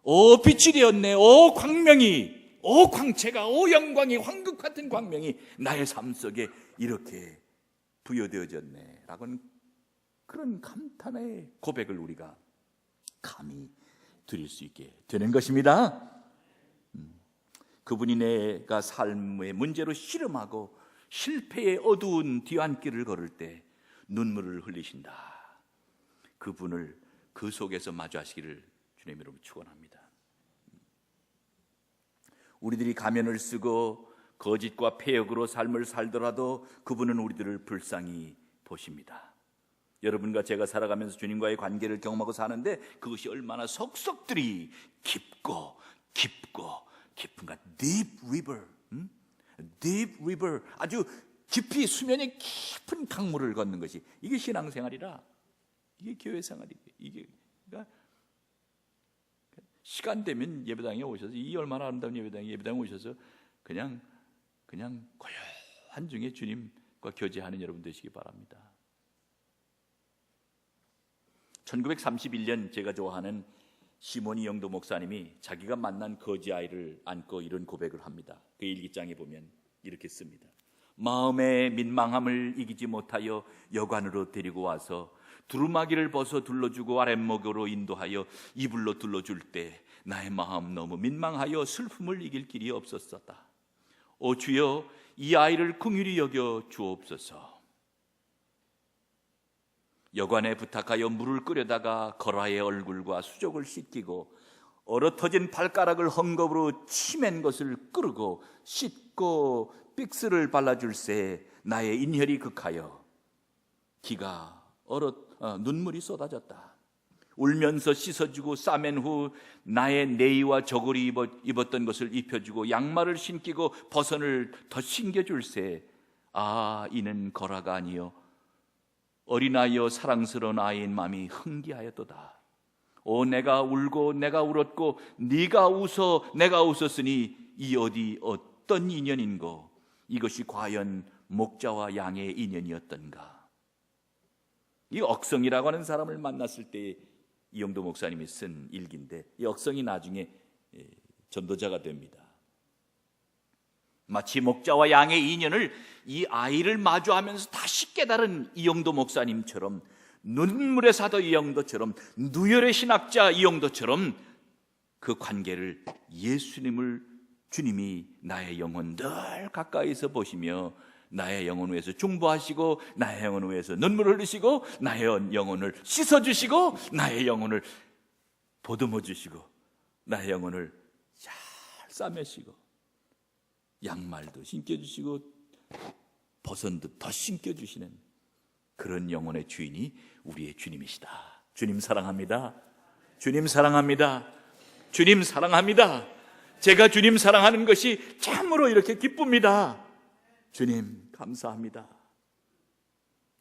오 빛이 되었네, 오 광명이, 오 광채가, 오 영광이, 황금 같은 광명이 나의 삶 속에 이렇게 부여되어졌네 라고는 그런 감탄의 고백을 우리가 감히 드릴 수 있게 되는 것입니다. 그분이 내가 삶의 문제로 씨름하고 실패의 어두운 뒤안길을 걸을 때 눈물을 흘리신다. 그분을 그 속에서 마주하시기를 주님 이름으로 축원합니다. 우리들이 가면을 쓰고 거짓과 폐역으로 삶을 살더라도 그분은 우리들을 불쌍히 보십니다. 여러분과 제가 살아가면서 주님과의 관계를 경험하고 사는데 그것이 얼마나 속속들이 깊은가. Deep river, 아주 깊이 수면의 깊은 강물을 걷는 것이, 이게 신앙생활이라, 이게 교회 생활이에요. 이게 그러니까 시간 되면 예배당에 오셔서, 이 얼마나 아름다운 예배당에 오셔서 그냥 고요한 중에 주님과 교제하는 여러분 되시기 바랍니다. 1931년 제가 좋아하는 시몬이 영도 목사님이 자기가 만난 거지 아이를 안고 이런 고백을 합니다. 그 일기장에 보면 이렇게 씁니다. 마음의 민망함을 이기지 못하여 여관으로 데리고 와서 두루마기를 벗어 둘러주고 아랫목으로 인도하여 이불로 둘러줄 때 나의 마음 너무 민망하여 슬픔을 이길 길이 없었다. 오 주여, 이 아이를 긍휼히 여겨 주옵소서. 여관에 부탁하여 물을 끓여다가 거라의 얼굴과 수족을 씻기고 얼어터진 발가락을 헝겊으로 치맨 것을 끄르고 씻고 빅스를 발라줄새 나의 인혈이 극하여 기가 눈물이 쏟아졌다. 울면서 씻어주고 싸맨 후 나의 네이와 저고리 입었던 것을 입혀주고 양말을 신기고 버선을 더 신겨줄새 아 이는 거라가 아니요 어린아이여 사랑스러운 아이인 마음이 흥기하였도다. 오 내가 울고 내가 울었고 네가 웃어 내가 웃었으니 이 어떤 인연인고 이것이 과연 목자와 양의 인연이었던가. 이 억성이라고 하는 사람을 만났을 때 이영도 목사님이 쓴 일기인데 이 억성이 나중에 전도자가 됩니다. 마치 목자와 양의 인연을 이 아이를 마주하면서 다시 깨달은 이영도 목사님처럼, 눈물의 사도 이영도처럼, 누열의 신학자 이영도처럼 그 관계를 주님이 나의 영혼 늘 가까이서 보시며 나의 영혼을 위해서 중보하시고 나의 영혼을 위해서 눈물을 흘리시고 나의 영혼을 씻어주시고 나의 영혼을 보듬어 주시고 나의 영혼을 잘 싸매시고 양말도 신겨주시고 버선도 더 신겨주시는 그런 영혼의 주인이 우리의 주님이시다. 주님 사랑합니다. 주님 사랑합니다. 주님 사랑합니다. 제가 주님 사랑하는 것이 참으로 이렇게 기쁩니다. 주님 감사합니다.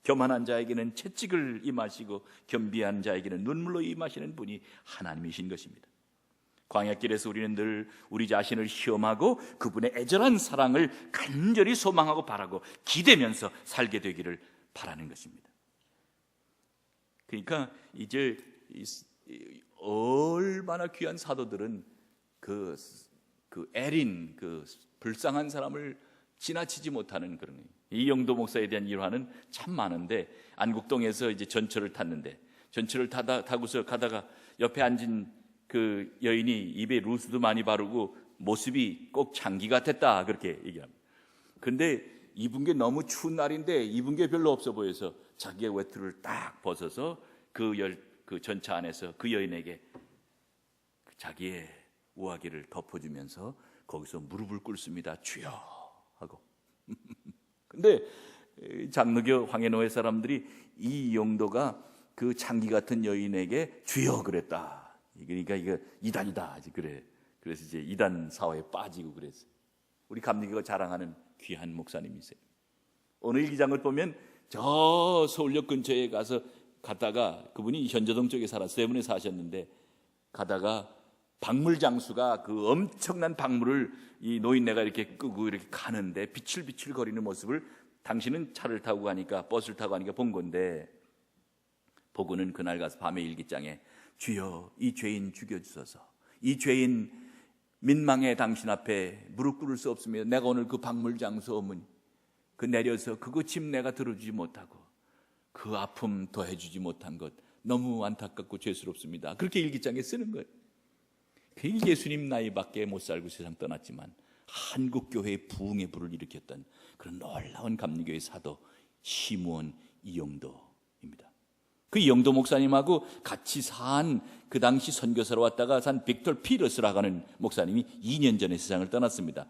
교만한 자에게는 채찍을 임하시고 겸비한 자에게는 눈물로 임하시는 분이 하나님이신 것입니다. 광야길에서 우리는 늘 우리 자신을 시험하고 그분의 애절한 사랑을 간절히 소망하고 바라고 기대면서 살게 되기를 바라는 것입니다. 그러니까 이제 얼마나 귀한 사도들은 그 애린 그 불쌍한 사람을 지나치지 못하는 그런 거예요. 이영도 목사에 대한 일화는 참 많은데 안국동에서 이제 전철을 탔는데 전철을 타고서 가다가 옆에 앉은 그 여인이 입에 루스도 많이 바르고 모습이 꼭 장기 같았다 그렇게 얘기합니다. 그런데 입은 게 너무 추운 날인데 입은 게 별로 없어 보여서 자기의 외투를 딱 벗어서 그 전차 안에서 그 여인에게 자기의 우아기를 덮어주면서 거기서 무릎을 꿇습니다. 주여 하고. 근데 장로교 황해노회 사람들이 이 용도가 그 창기 같은 여인에게 주여 그랬다. 그러니까 이거 이단이다. 그래. 그래서 이제 이단 사회에 빠지고 그랬어요. 우리 감리교가 자랑하는 귀한 목사님이세요. 오늘 일기장을 보면 저 서울역 근처에 갔다가 그분이 현저동 쪽에 살았어요. 세븐에 사셨는데 가다가 박물 장수가 그 엄청난 박물을 이 노인네가 이렇게 끄고 이렇게 가는데 비칠비칠 거리는 모습을 당신은 차를 타고 가니까 버스를 타고 가니까 본 건데 보고는 그날 가서 밤에 일기장에 주여 이 죄인 죽여주소서. 이 죄인 민망해 당신 앞에 무릎 꿇을 수 없습니다. 내가 오늘 그 박물 장수 어머니 그 내려서 그거 짐 내가 들어주지 못하고 그 아픔 더해주지 못한 것 너무 안타깝고 죄스럽습니다. 그렇게 일기장에 쓰는 거예요. 그 예수님 나이밖에 못 살고 세상 떠났지만 한국교회의 부흥의 불을 일으켰던 그런 놀라운 감리교의 사도 시므온 이영도입니다. 그 이영도 목사님하고 같이 산 그 당시 선교사로 왔다가 산 빅터 피러스라고 하는 목사님이 2년 전에 세상을 떠났습니다.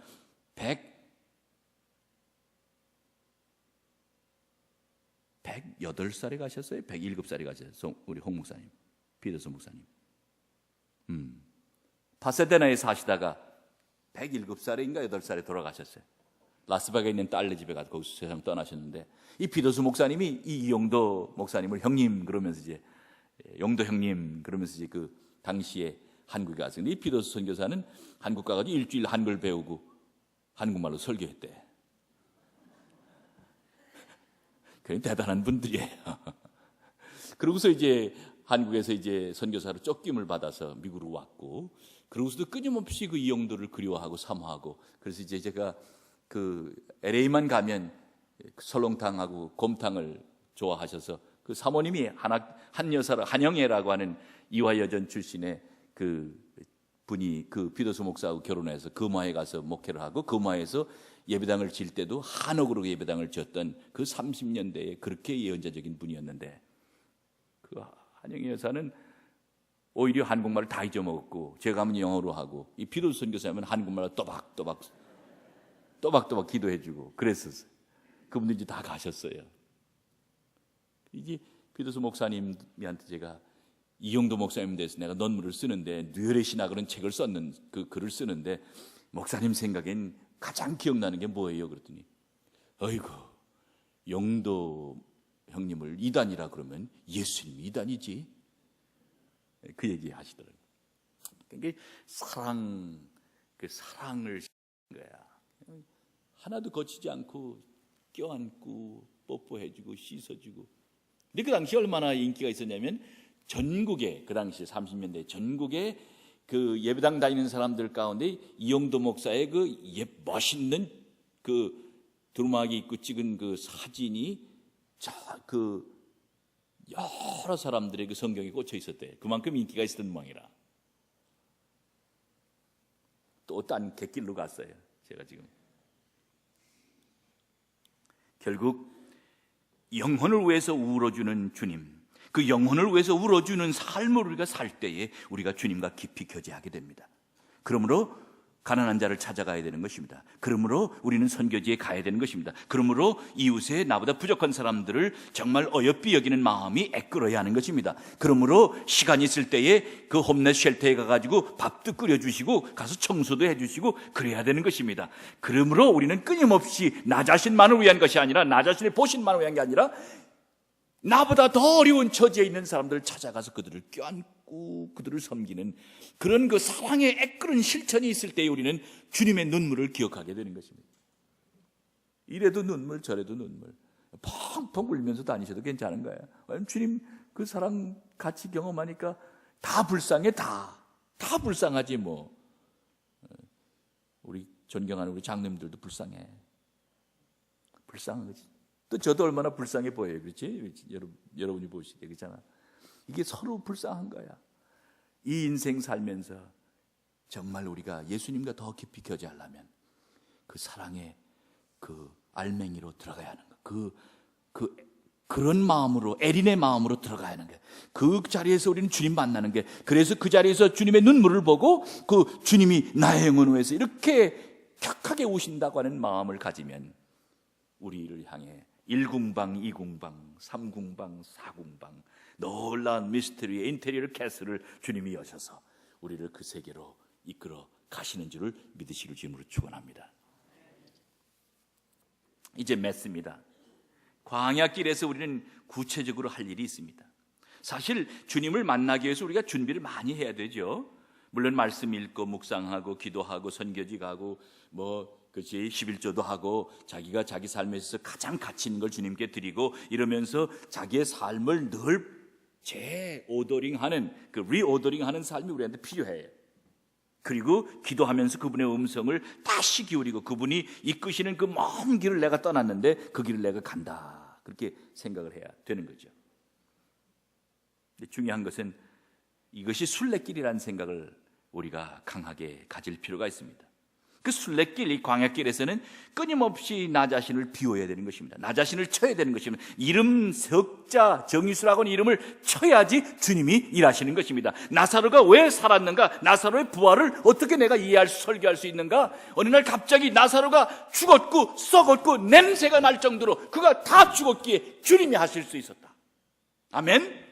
108살에 가셨어요? 107살에 가셨어요? 우리 홍 목사님, 피더스 목사님. 파세데나에 사시다가 107살인가 8살에 돌아가셨어요. 라스베가스에 있는 딸네 집에 가서 거기서 세상 떠나셨는데 이 피더스 목사님이 이 이영도 목사님을 형님 그러면서 이제 영도 형님 그러면서 이제 그 당시에 한국에 갔어요. 근데 이 피더스 선교사는 한국 가가지고 일주일 한글 배우고 한국말로 설교했대. 그런 대단한 분들이에요. 그러고서 이제 한국에서 이제 선교사로 쫓김을 받아서 미국으로 왔고, 그러고서도 끊임없이 그 이영도를 그리워하고 사모하고, 그래서 이제 제가 그 LA만 가면 설렁탕하고 곰탕을 좋아하셔서 그 사모님이 한 여사를 한영애라고 하는 이화여전 출신의 그 분이 그 피더스 목사하고 결혼해서 금화에 가서 목회를 하고 금화에서 예배당을 질 때도 한옥으로 예배당을 지었던 그 30년대에 그렇게 예언자적인 분이었는데 그 한영애 여사는 오히려 한국말을 다 잊어먹었고 제가 하면 영어로 하고 이 피더스 선교사님은 한국말로 또박또박 기도해주고 그랬었어요. 그분들이 이제 다 가셨어요. 이제 피더스 목사님한테 제가 이영도 목사님 대해서 내가 논문을 쓰는데 뇌의 신학이라는 책을 썼는 그 글을 쓰는데 목사님 생각엔 가장 기억나는 게 뭐예요? 그랬더니 어이구 영도 형님을 이단이라 그러면 예수님이 이단이지 그 얘기 하시더라고요. 그러니까 그 사랑을 거야. 하나도 거치지 않고 껴안고 뽀뽀해주고 씻어주고. 근데 그 당시 얼마나 인기가 있었냐면 전국에 그 당시 30년대 전국에 그 예배당 다니는 사람들 가운데 이영도 목사의 그 멋있는 그 두루마기 입고 찍은 그 사진이 그 여러 사람들의 그 성경에 꽂혀 있었대. 그만큼 인기가 있었던 모양이라. 또 딴 갯길로 갔어요. 제가 지금 결국 영혼을 위해서 울어주는 주님, 그 영혼을 위해서 울어주는 삶을 우리가 살 때에 우리가 주님과 깊이 교제하게 됩니다. 그러므로 가난한 자를 찾아가야 되는 것입니다. 그러므로 우리는 선교지에 가야 되는 것입니다. 그러므로 이웃에 나보다 부족한 사람들을 정말 어여삐 여기는 마음이 애끓어야 하는 것입니다. 그러므로 시간 있을 때에 그 홈레스 쉘터에 가가지고 밥도 끓여주시고 가서 청소도 해주시고 그래야 되는 것입니다. 그러므로 우리는 끊임없이 나 자신만을 위한 것이 아니라 나 자신의 보신만을 위한 게 아니라 나보다 더 어려운 처지에 있는 사람들을 찾아가서 그들을 껴안고 그들을 섬기는 그런 그 사랑의 애끓은 실천이 있을 때에 우리는 주님의 눈물을 기억하게 되는 것입니다. 이래도 눈물 저래도 눈물 펑펑 울면서 다니셔도 괜찮은 거예요. 왜냐하면 주님 그 사랑 같이 경험하니까 다 불쌍해. 다 불쌍하지 뭐. 우리 존경하는 우리 장님들도 불쌍해. 불쌍한 거지. 또 저도 얼마나 불쌍해 보여요. 그렇지? 여러분이 보시기에 그렇잖아. 이게 서로 불쌍한 거야. 이 인생 살면서 정말 우리가 예수님과 더 깊이 교제하려면 그 사랑의 그 알맹이로 들어가야 하는 거. 그런 마음으로, 애린의 마음으로 들어가야 하는 거예요. 그 자리에서 우리는 주님 만나는 게, 그래서 그 자리에서 주님의 눈물을 보고 그 주님이 나의 영혼을 위해서 이렇게 격하게 우신다고 하는 마음을 가지면 우리를 향해 1궁방, 2궁방, 3궁방, 4궁방 놀라운 미스터리의 인테리어 캐슬을 주님이 여셔서 우리를 그 세계로 이끌어 가시는 줄을 믿으시길 주님으로 축원합니다. 이제 맺습니다. 광야길에서 우리는 구체적으로 할 일이 있습니다. 사실 주님을 만나기 위해서 우리가 준비를 많이 해야 되죠. 물론 말씀 읽고 묵상하고 기도하고 선교지 가고 그렇지 11조도 하고 자기가 자기 삶에 있어서 가장 가치 있는 걸 주님께 드리고 이러면서 자기의 삶을 늘 재오더링하는 그 리오더링하는 삶이 우리한테 필요해요. 그리고 기도하면서 그분의 음성을 다시 기울이고 그분이 이끄시는 그 먼 길을 내가 떠났는데 그 길을 내가 간다, 그렇게 생각을 해야 되는 거죠. 근데 중요한 것은 이것이 순례길이라는 생각을 우리가 강하게 가질 필요가 있습니다. 그 순례길, 이 광야길에서는 끊임없이 나 자신을 비워야 되는 것입니다. 나 자신을 쳐야 되는 것입니다. 이름 석자 정의수라고 하는 이름을 쳐야지 주님이 일하시는 것입니다. 나사로가 왜 살았는가, 나사로의 부활을 어떻게 내가 설교할 수 있는가. 어느 날 갑자기 나사로가 죽었고 썩었고 냄새가 날 정도로 그가 다 죽었기에 주님이 하실 수 있었다. 아멘.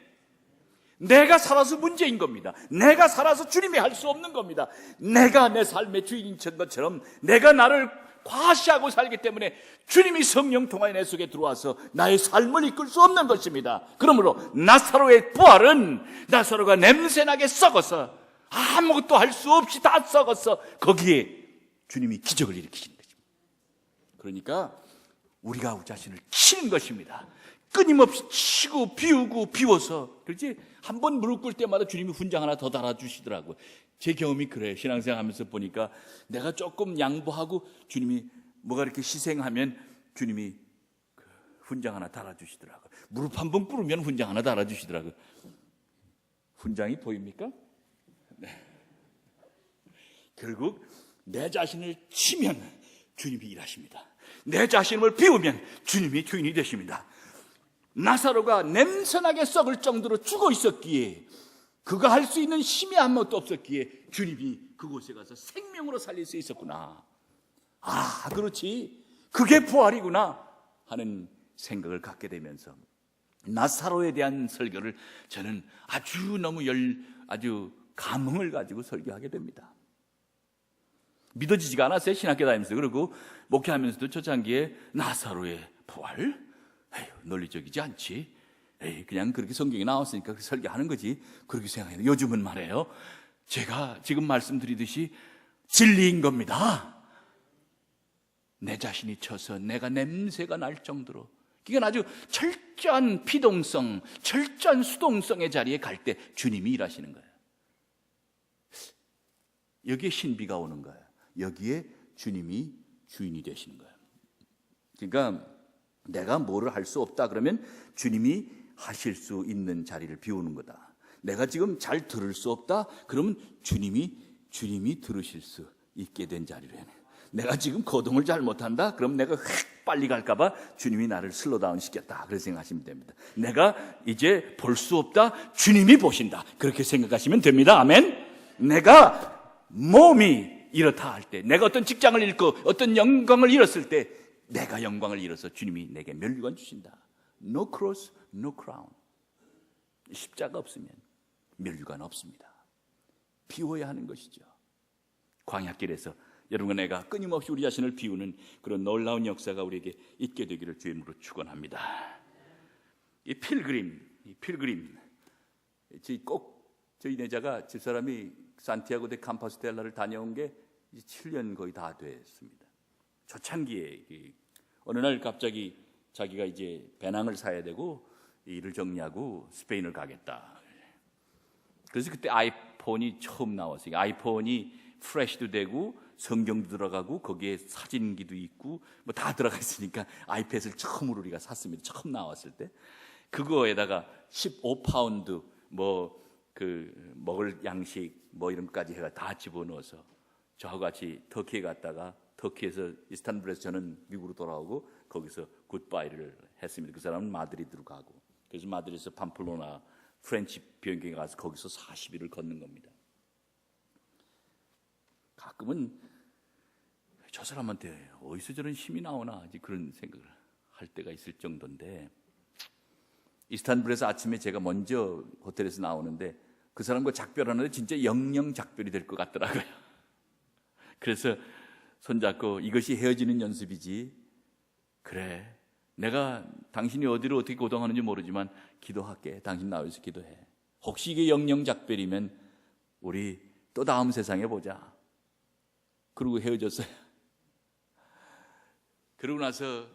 내가 살아서 문제인 겁니다. 내가 살아서 주님이 할 수 없는 겁니다. 내가 내 삶의 주인인 것처럼 내가 나를 과시하고 살기 때문에 주님이 성령 통하여 내 속에 들어와서 나의 삶을 이끌 수 없는 것입니다. 그러므로 나사로의 부활은 나사로가 냄새나게 썩어서 아무것도 할 수 없이 다 썩어서 거기에 주님이 기적을 일으키시는 것입니다. 그러니까 우리가 우리 자신을 치는 것입니다. 끊임없이 치고 비우고 비워서, 그렇지? 한 번 무릎 꿇을 때마다 주님이 훈장 하나 더 달아주시더라고요. 제 경험이 그래요. 신앙생활 하면서 보니까 내가 조금 양보하고 주님이 뭐가 이렇게 희생하면 주님이 훈장 하나 달아주시더라고요. 무릎 한 번 꿇으면 훈장 하나 달아주시더라고요. 훈장이 보입니까? 네. 결국 내 자신을 치면 주님이 일하십니다. 내 자신을 비우면 주님이 주인이 되십니다. 나사로가 냄새나게 썩을 정도로 죽어 있었기에, 그가 할 수 있는 힘이 아무것도 없었기에 주님이 그곳에 가서 생명으로 살릴 수 있었구나. 아, 그렇지, 그게 부활이구나 하는 생각을 갖게 되면서 나사로에 대한 설교를 저는 아주 감흥을 가지고 설교하게 됩니다. 믿어지지가 않았어요. 신학교 다니면서. 그리고 목회하면서도 초창기에 나사로의 부활? 에휴, 논리적이지 않지. 그냥 그렇게 성경에 나왔으니까 그렇게 설교하는 거지, 그렇게 생각해요. 요즘은 말해요, 제가 지금 말씀드리듯이 진리인 겁니다. 내 자신이 쳐서 내가 냄새가 날 정도로, 이건 아주 철저한 피동성, 철저한 수동성의 자리에 갈 때 주님이 일하시는 거예요. 여기에 신비가 오는 거예요. 여기에 주님이 주인이 되시는 거예요. 그러니까 내가 뭐를 할 수 없다 그러면 주님이 하실 수 있는 자리를 비우는 거다. 내가 지금 잘 들을 수 없다 그러면 주님이 들으실 수 있게 된 자리를 해요. 내가 지금 거동을 잘 못한다 그럼 내가 빨리 갈까 봐 주님이 나를 슬로다운 시켰다, 그렇게 생각하시면 됩니다. 내가 이제 볼 수 없다, 주님이 보신다, 그렇게 생각하시면 됩니다. 아멘. 내가 몸이 이렇다 할 때, 내가 어떤 직장을 잃고 어떤 영광을 잃었을 때, 내가 영광을 잃어서 주님이 내게 면류관 주신다. No cross, no crown. 십자가 없으면 면류관 없습니다. 비워야 하는 것이죠. 광야길에서 여러분, 내가 끊임없이 우리 자신을 비우는 그런 놀라운 역사가 우리에게 있게 되기를 주님으로 축원합니다. 이 필그림, 저희 내자가 집사람이 산티아고 데 캄파스텔라를 다녀온 게 이제 7년 거의 다 됐습니다. 초창기에 어느 날 갑자기 자기가 이제 배낭을 사야 되고 일을 정리하고 스페인을 가겠다. 그래서 그때 아이폰이 처음 나왔어요. 아이폰이 프레시도 되고 성경도 들어가고 거기에 사진기도 있고 뭐 다 들어가 있으니까 아이패드를 처음으로 우리가 샀습니다. 처음 나왔을 때 그거에다가 15파운드 먹을 양식 이런 것까지 해가 다 집어넣어서 저하고 같이 터키에 갔다가 터키에서 이스탄불에서 저는 미국으로 돌아오고 거기서 굿바이를 했습니다. 그 사람은 마드리드로 가고, 그래서 마드리드에서 팜플로나 프렌치 비행기에 가서 거기서 40일을 걷는 겁니다. 가끔은 저 사람한테 어디서 저런 힘이 나오나 그런 생각을 할 때가 있을 정도인데, 이스탄불에서 아침에 제가 먼저 호텔에서 나오는데 그 사람과 작별하는데 진짜 영영작별이 될 것 같더라고요. 그래서 손잡고 이것이 헤어지는 연습이지, 그래 내가 당신이 어디로 어떻게 고동하는지 모르지만 기도할게, 당신 나와서 기도해, 혹시 이게 영영작별이면 우리 또 다음 세상에 보자. 그러고 헤어졌어요. 그러고 나서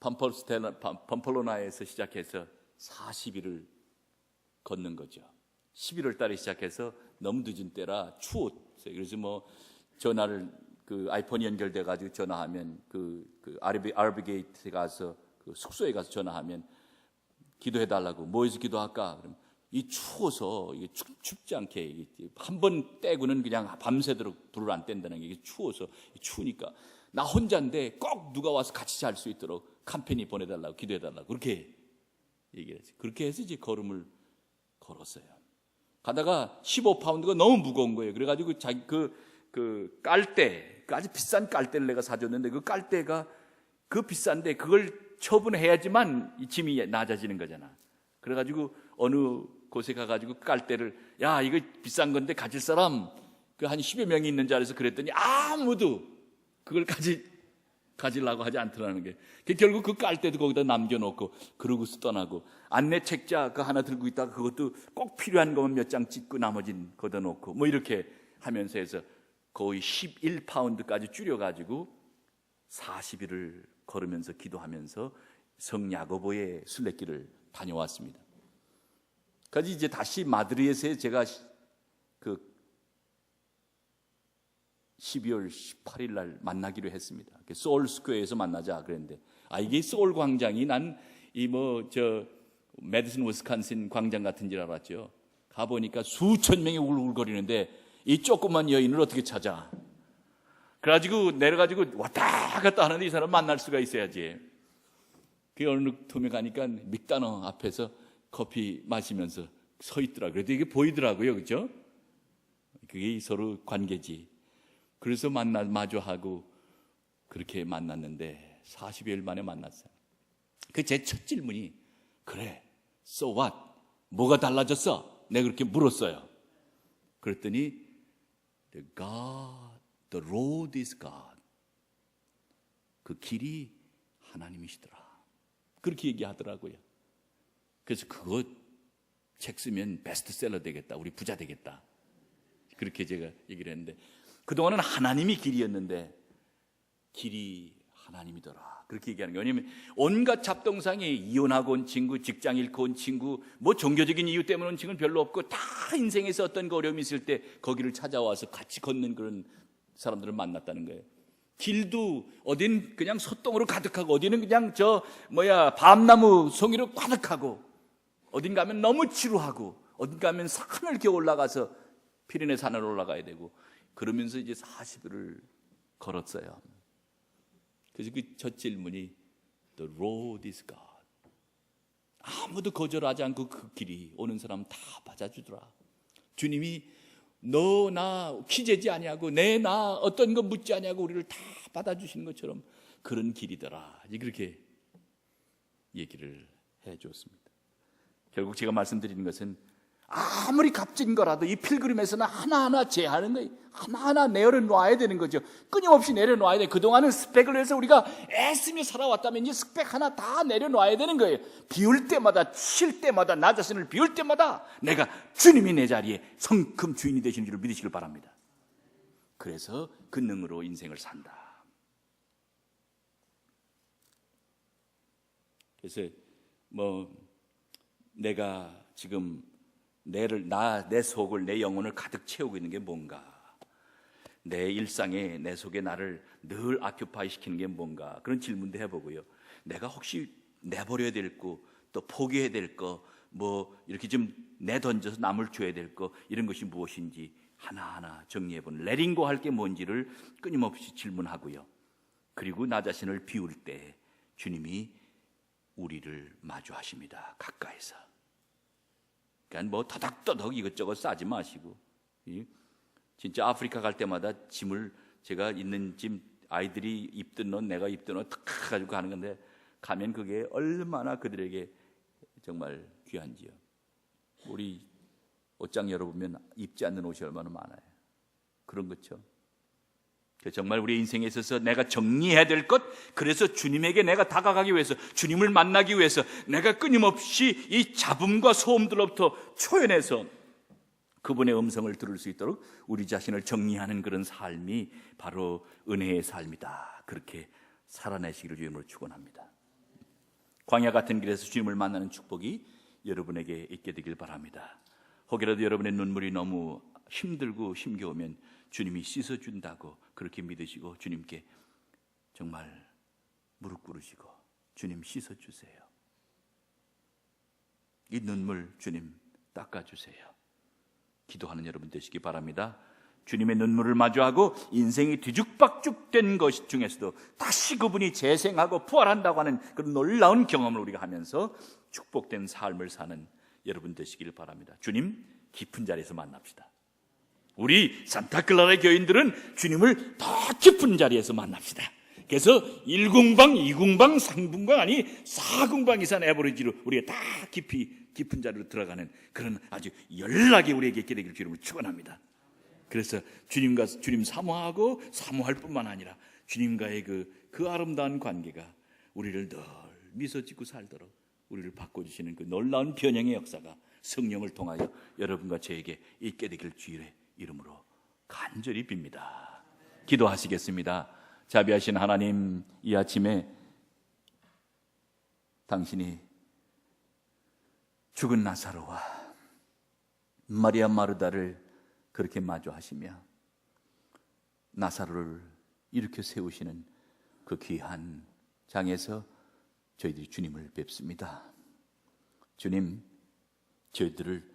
팜플로나에서 시작해서 40일을 걷는 거죠. 11월 달에 시작해서 너무 늦은 때라 추웠어요. 그래서 뭐 전화를, 그 아이폰이 연결돼 가지고 전화하면 그 아르비 게이트에 가서 그 숙소에 가서 전화하면 기도해 달라고, 뭐해서 기도할까? 그럼 이 추워서 이게 춥지 않게 한 번 떼고는 그냥 밤새도록 불을 안 뗀다는 게, 이게 추워서, 추우니까 나 혼자인데 꼭 누가 와서 같이 잘 수 있도록 캄페인이 보내달라고, 기도해달라고 그렇게 얘기를 했어요. 그렇게 해서 이제 걸음을 걸었어요. 가다가 15파운드가 너무 무거운 거예요. 그래가지고 자기 그 깔대, 아주 비싼 깔대를 내가 사줬는데, 그 깔대가 그 비싼데 그걸 처분해야지만 이 짐이 낮아지는 거잖아. 그래가지고 어느 곳에 가가지고 깔대를, 야 이거 비싼 건데 가질 사람, 그 한 10여 명이 있는 자리에서 그랬더니 아무도 그걸 가지려고 하지 않더라는 게, 결국 그 깔대도 거기다 남겨놓고 그러고서 떠나고, 안내 책자 그 하나 들고 있다가 그것도 꼭 필요한 것만 몇 장 찍고 나머지는 걷어놓고 뭐 이렇게 하면서 해서 거의 11파운드까지 줄여가지고 40일을 걸으면서 기도하면서 성야고보의 순례길을 다녀왔습니다. 그래서 이제 다시 마드리드에서 제가 그 12월 18일 날 만나기로 했습니다. 소울 스퀘어에서 만나자 그랬는데, 이게 소울 광장이, 난 이 메디슨 위스콘신 광장 같은 줄 알았죠. 가보니까 수천 명이 울울거리는데 이 조그만 여인을 어떻게 찾아? 그래가지고 내려가지고 왔다 갔다 하는데 이 사람 만날 수가 있어야지. 그 어느 틈에 가니까 믹다너 앞에서 커피 마시면서 서 있더라고요. 그래도 이게 보이더라고요. 그죠? 그게 서로 관계지. 그래서 마주하고 그렇게 만났는데 40여일 만에 만났어요. 그 제 첫 질문이, 그래, so what? 뭐가 달라졌어? 내가 그렇게 물었어요. 그랬더니 the road is God. 그 길이 하나님이시더라. 그렇게 얘기하더라고요. 그래서 그거 책 쓰면 베스트셀러 되겠다, 우리 부자 되겠다, 그렇게 제가 얘기를 했는데, 그동안은 하나님이 길이었는데 길이 하나님이더라, 그렇게 얘기하는 거예요. 왜냐하면 온갖 잡동상이, 이혼하고 온 친구, 직장 잃고 온 친구, 뭐 종교적인 이유 때문에 온 친구는 별로 없고, 다 인생에서 어떤 거 어려움이 있을 때 거기를 찾아와서 같이 걷는 그런 사람들을 만났다는 거예요. 길도 어딘 그냥 소똥으로 가득하고, 어디는 그냥 밤나무 송이로 가득하고, 어딘 가면 너무 지루하고, 어딘 가면 산을 이렇게 올라가서 피레네 산을 올라가야 되고, 그러면서 이제 40일을 걸었어요. 그래서 그 첫 질문이 The road is God. 아무도 거절하지 않고 그 길이 오는 사람 다 받아주더라. 주님이 너 나 키재지 아니하고 내 나 어떤 거 묻지 아니하고 우리를 다 받아주시는 것처럼 그런 길이더라. 그렇게 얘기를 해줬습니다. 결국 제가 말씀드리는 것은, 아무리 값진 거라도 이 필그림에서는 하나하나 제하는 거예요. 하나하나 내려놔야 되는 거죠. 끊임없이 내려놔야 돼요. 그동안은 스펙을 위해서 우리가 애쓰며 살아왔다면 이 스펙 하나 다 내려놔야 되는 거예요. 비울 때마다, 쉴 때마다, 나 자신을 비울 때마다 내가 주님이 내 자리에 성큼 주인이 되시는 줄 믿으시길 바랍니다. 그래서 그 능으로 인생을 산다. 그래서 내가 지금 내 속을, 내 영혼을 가득 채우고 있는 게 뭔가, 내 일상에 내 속에 나를 늘 아큐파이 시키는 게 뭔가, 그런 질문도 해보고요. 내가 혹시 내버려야 될 거, 또 포기해야 될 거 뭐 이렇게 좀 내던져서 남을 줘야 될 거, 이런 것이 무엇인지 하나하나 정리해보는 레린고 할 게 뭔지를 끊임없이 질문하고요. 그리고 나 자신을 비울 때 주님이 우리를 마주하십니다. 가까이서. 그러니까 뭐 더덕더덕 이것저것 싸지 마시고, 진짜 아프리카 갈 때마다 짐을, 제가 있는 짐, 아이들이 입던 옷, 내가 입던 옷 탁 가지고 가는 건데, 가면 그게 얼마나 그들에게 정말 귀한지요. 우리 옷장 열어보면 입지 않는 옷이 얼마나 많아요. 그런 것처럼 정말 우리 인생에 있어서 내가 정리해야 될 것, 그래서 주님에게 내가 다가가기 위해서, 주님을 만나기 위해서 내가 끊임없이 이 잡음과 소음들로부터 초연해서 그분의 음성을 들을 수 있도록 우리 자신을 정리하는 그런 삶이 바로 은혜의 삶이다. 그렇게 살아내시기를 주님으로 축원합니다. 광야 같은 길에서 주님을 만나는 축복이 여러분에게 있게 되길 바랍니다. 혹여라도 여러분의 눈물이 너무 힘들고 힘겨우면 주님이 씻어준다고 그렇게 믿으시고 주님께 정말 무릎 꿇으시고, 주님 씻어주세요. 이 눈물 주님 닦아주세요. 기도하는 여러분 되시기 바랍니다. 주님의 눈물을 마주하고 인생이 뒤죽박죽된 것 중에서도 다시 그분이 재생하고 부활한다고 하는 그런 놀라운 경험을 우리가 하면서 축복된 삶을 사는 여러분 되시길 바랍니다. 주님 깊은 자리에서 만납시다. 우리 산타클라라 교인들은 주님을 더 깊은 자리에서 만납시다. 그래서 1궁방, 2궁방, 3궁방, 아니 4궁방 이상 에버리지로 우리가 다 깊은 자리로 들어가는 그런 아주 연락이 우리에게 있게 되기를 주님을 축원합니다. 그래서 주님 사모하고 사모할 뿐만 아니라 주님과의 그 아름다운 관계가 우리를 늘 미소 짓고 살도록 우리를 바꿔주시는 그 놀라운 변형의 역사가 성령을 통하여 여러분과 저에게 있게 되길 주의 이름으로 간절히 빕니다. 기도하시겠습니다. 자비하신 하나님, 이 아침에 당신이 죽은 나사로와 마리아 마르다를 그렇게 마주하시며 나사로를 일으켜 세우시는 그 귀한 장에서 저희들이 주님을 뵙습니다. 주님, 저희들을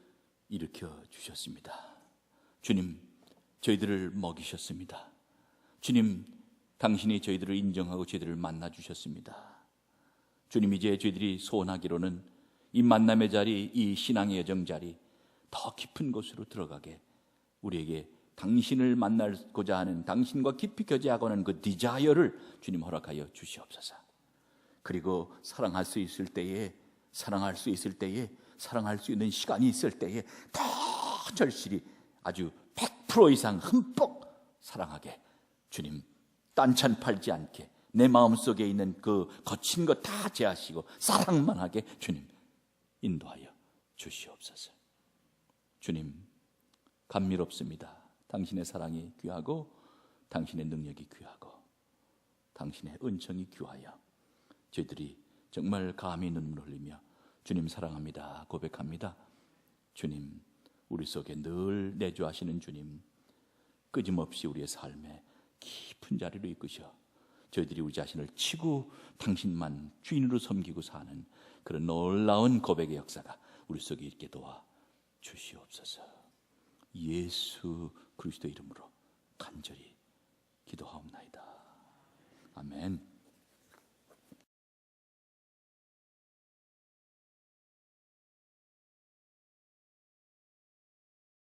일으켜 주셨습니다. 주님, 저희들을 먹이셨습니다. 주님, 당신이 저희들을 인정하고 저희들을 만나 주셨습니다. 주님, 이제 저희들이 소원하기로는 이 만남의 자리, 이 신앙의 여정 자리 더 깊은 곳으로 들어가게 우리에게 당신을 만나고자 하는, 당신과 깊이 교제하고 하는 그 디자이어를 주님 허락하여 주시옵소서. 그리고 사랑할 수 있을 때에, 사랑할 수 있는 시간이 있을 때에 더 절실히 아주 100% 이상 흠뻑 사랑하게 주님 딴찬 팔지 않게 내 마음속에 있는 그 거친 것 다 제하시고 사랑만 하게 주님 인도하여 주시옵소서. 주님 감미롭습니다. 당신의 사랑이 귀하고 당신의 능력이 귀하고 당신의 은총이 귀하여 저희들이 정말 감히 눈물 흘리며 주님 사랑합니다 고백합니다. 주님, 우리 속에 늘 내주하시는 주님, 끊임없이 우리의 삶에 깊은 자리로 이끄셔 저희들이 우리 자신을 치고 당신만 주인으로 섬기고 사는 그런 놀라운 고백의 역사가 우리 속에 있게 도와 주시옵소서. 예수 그리스도 이름으로 간절히 기도하옵나이다. 아멘.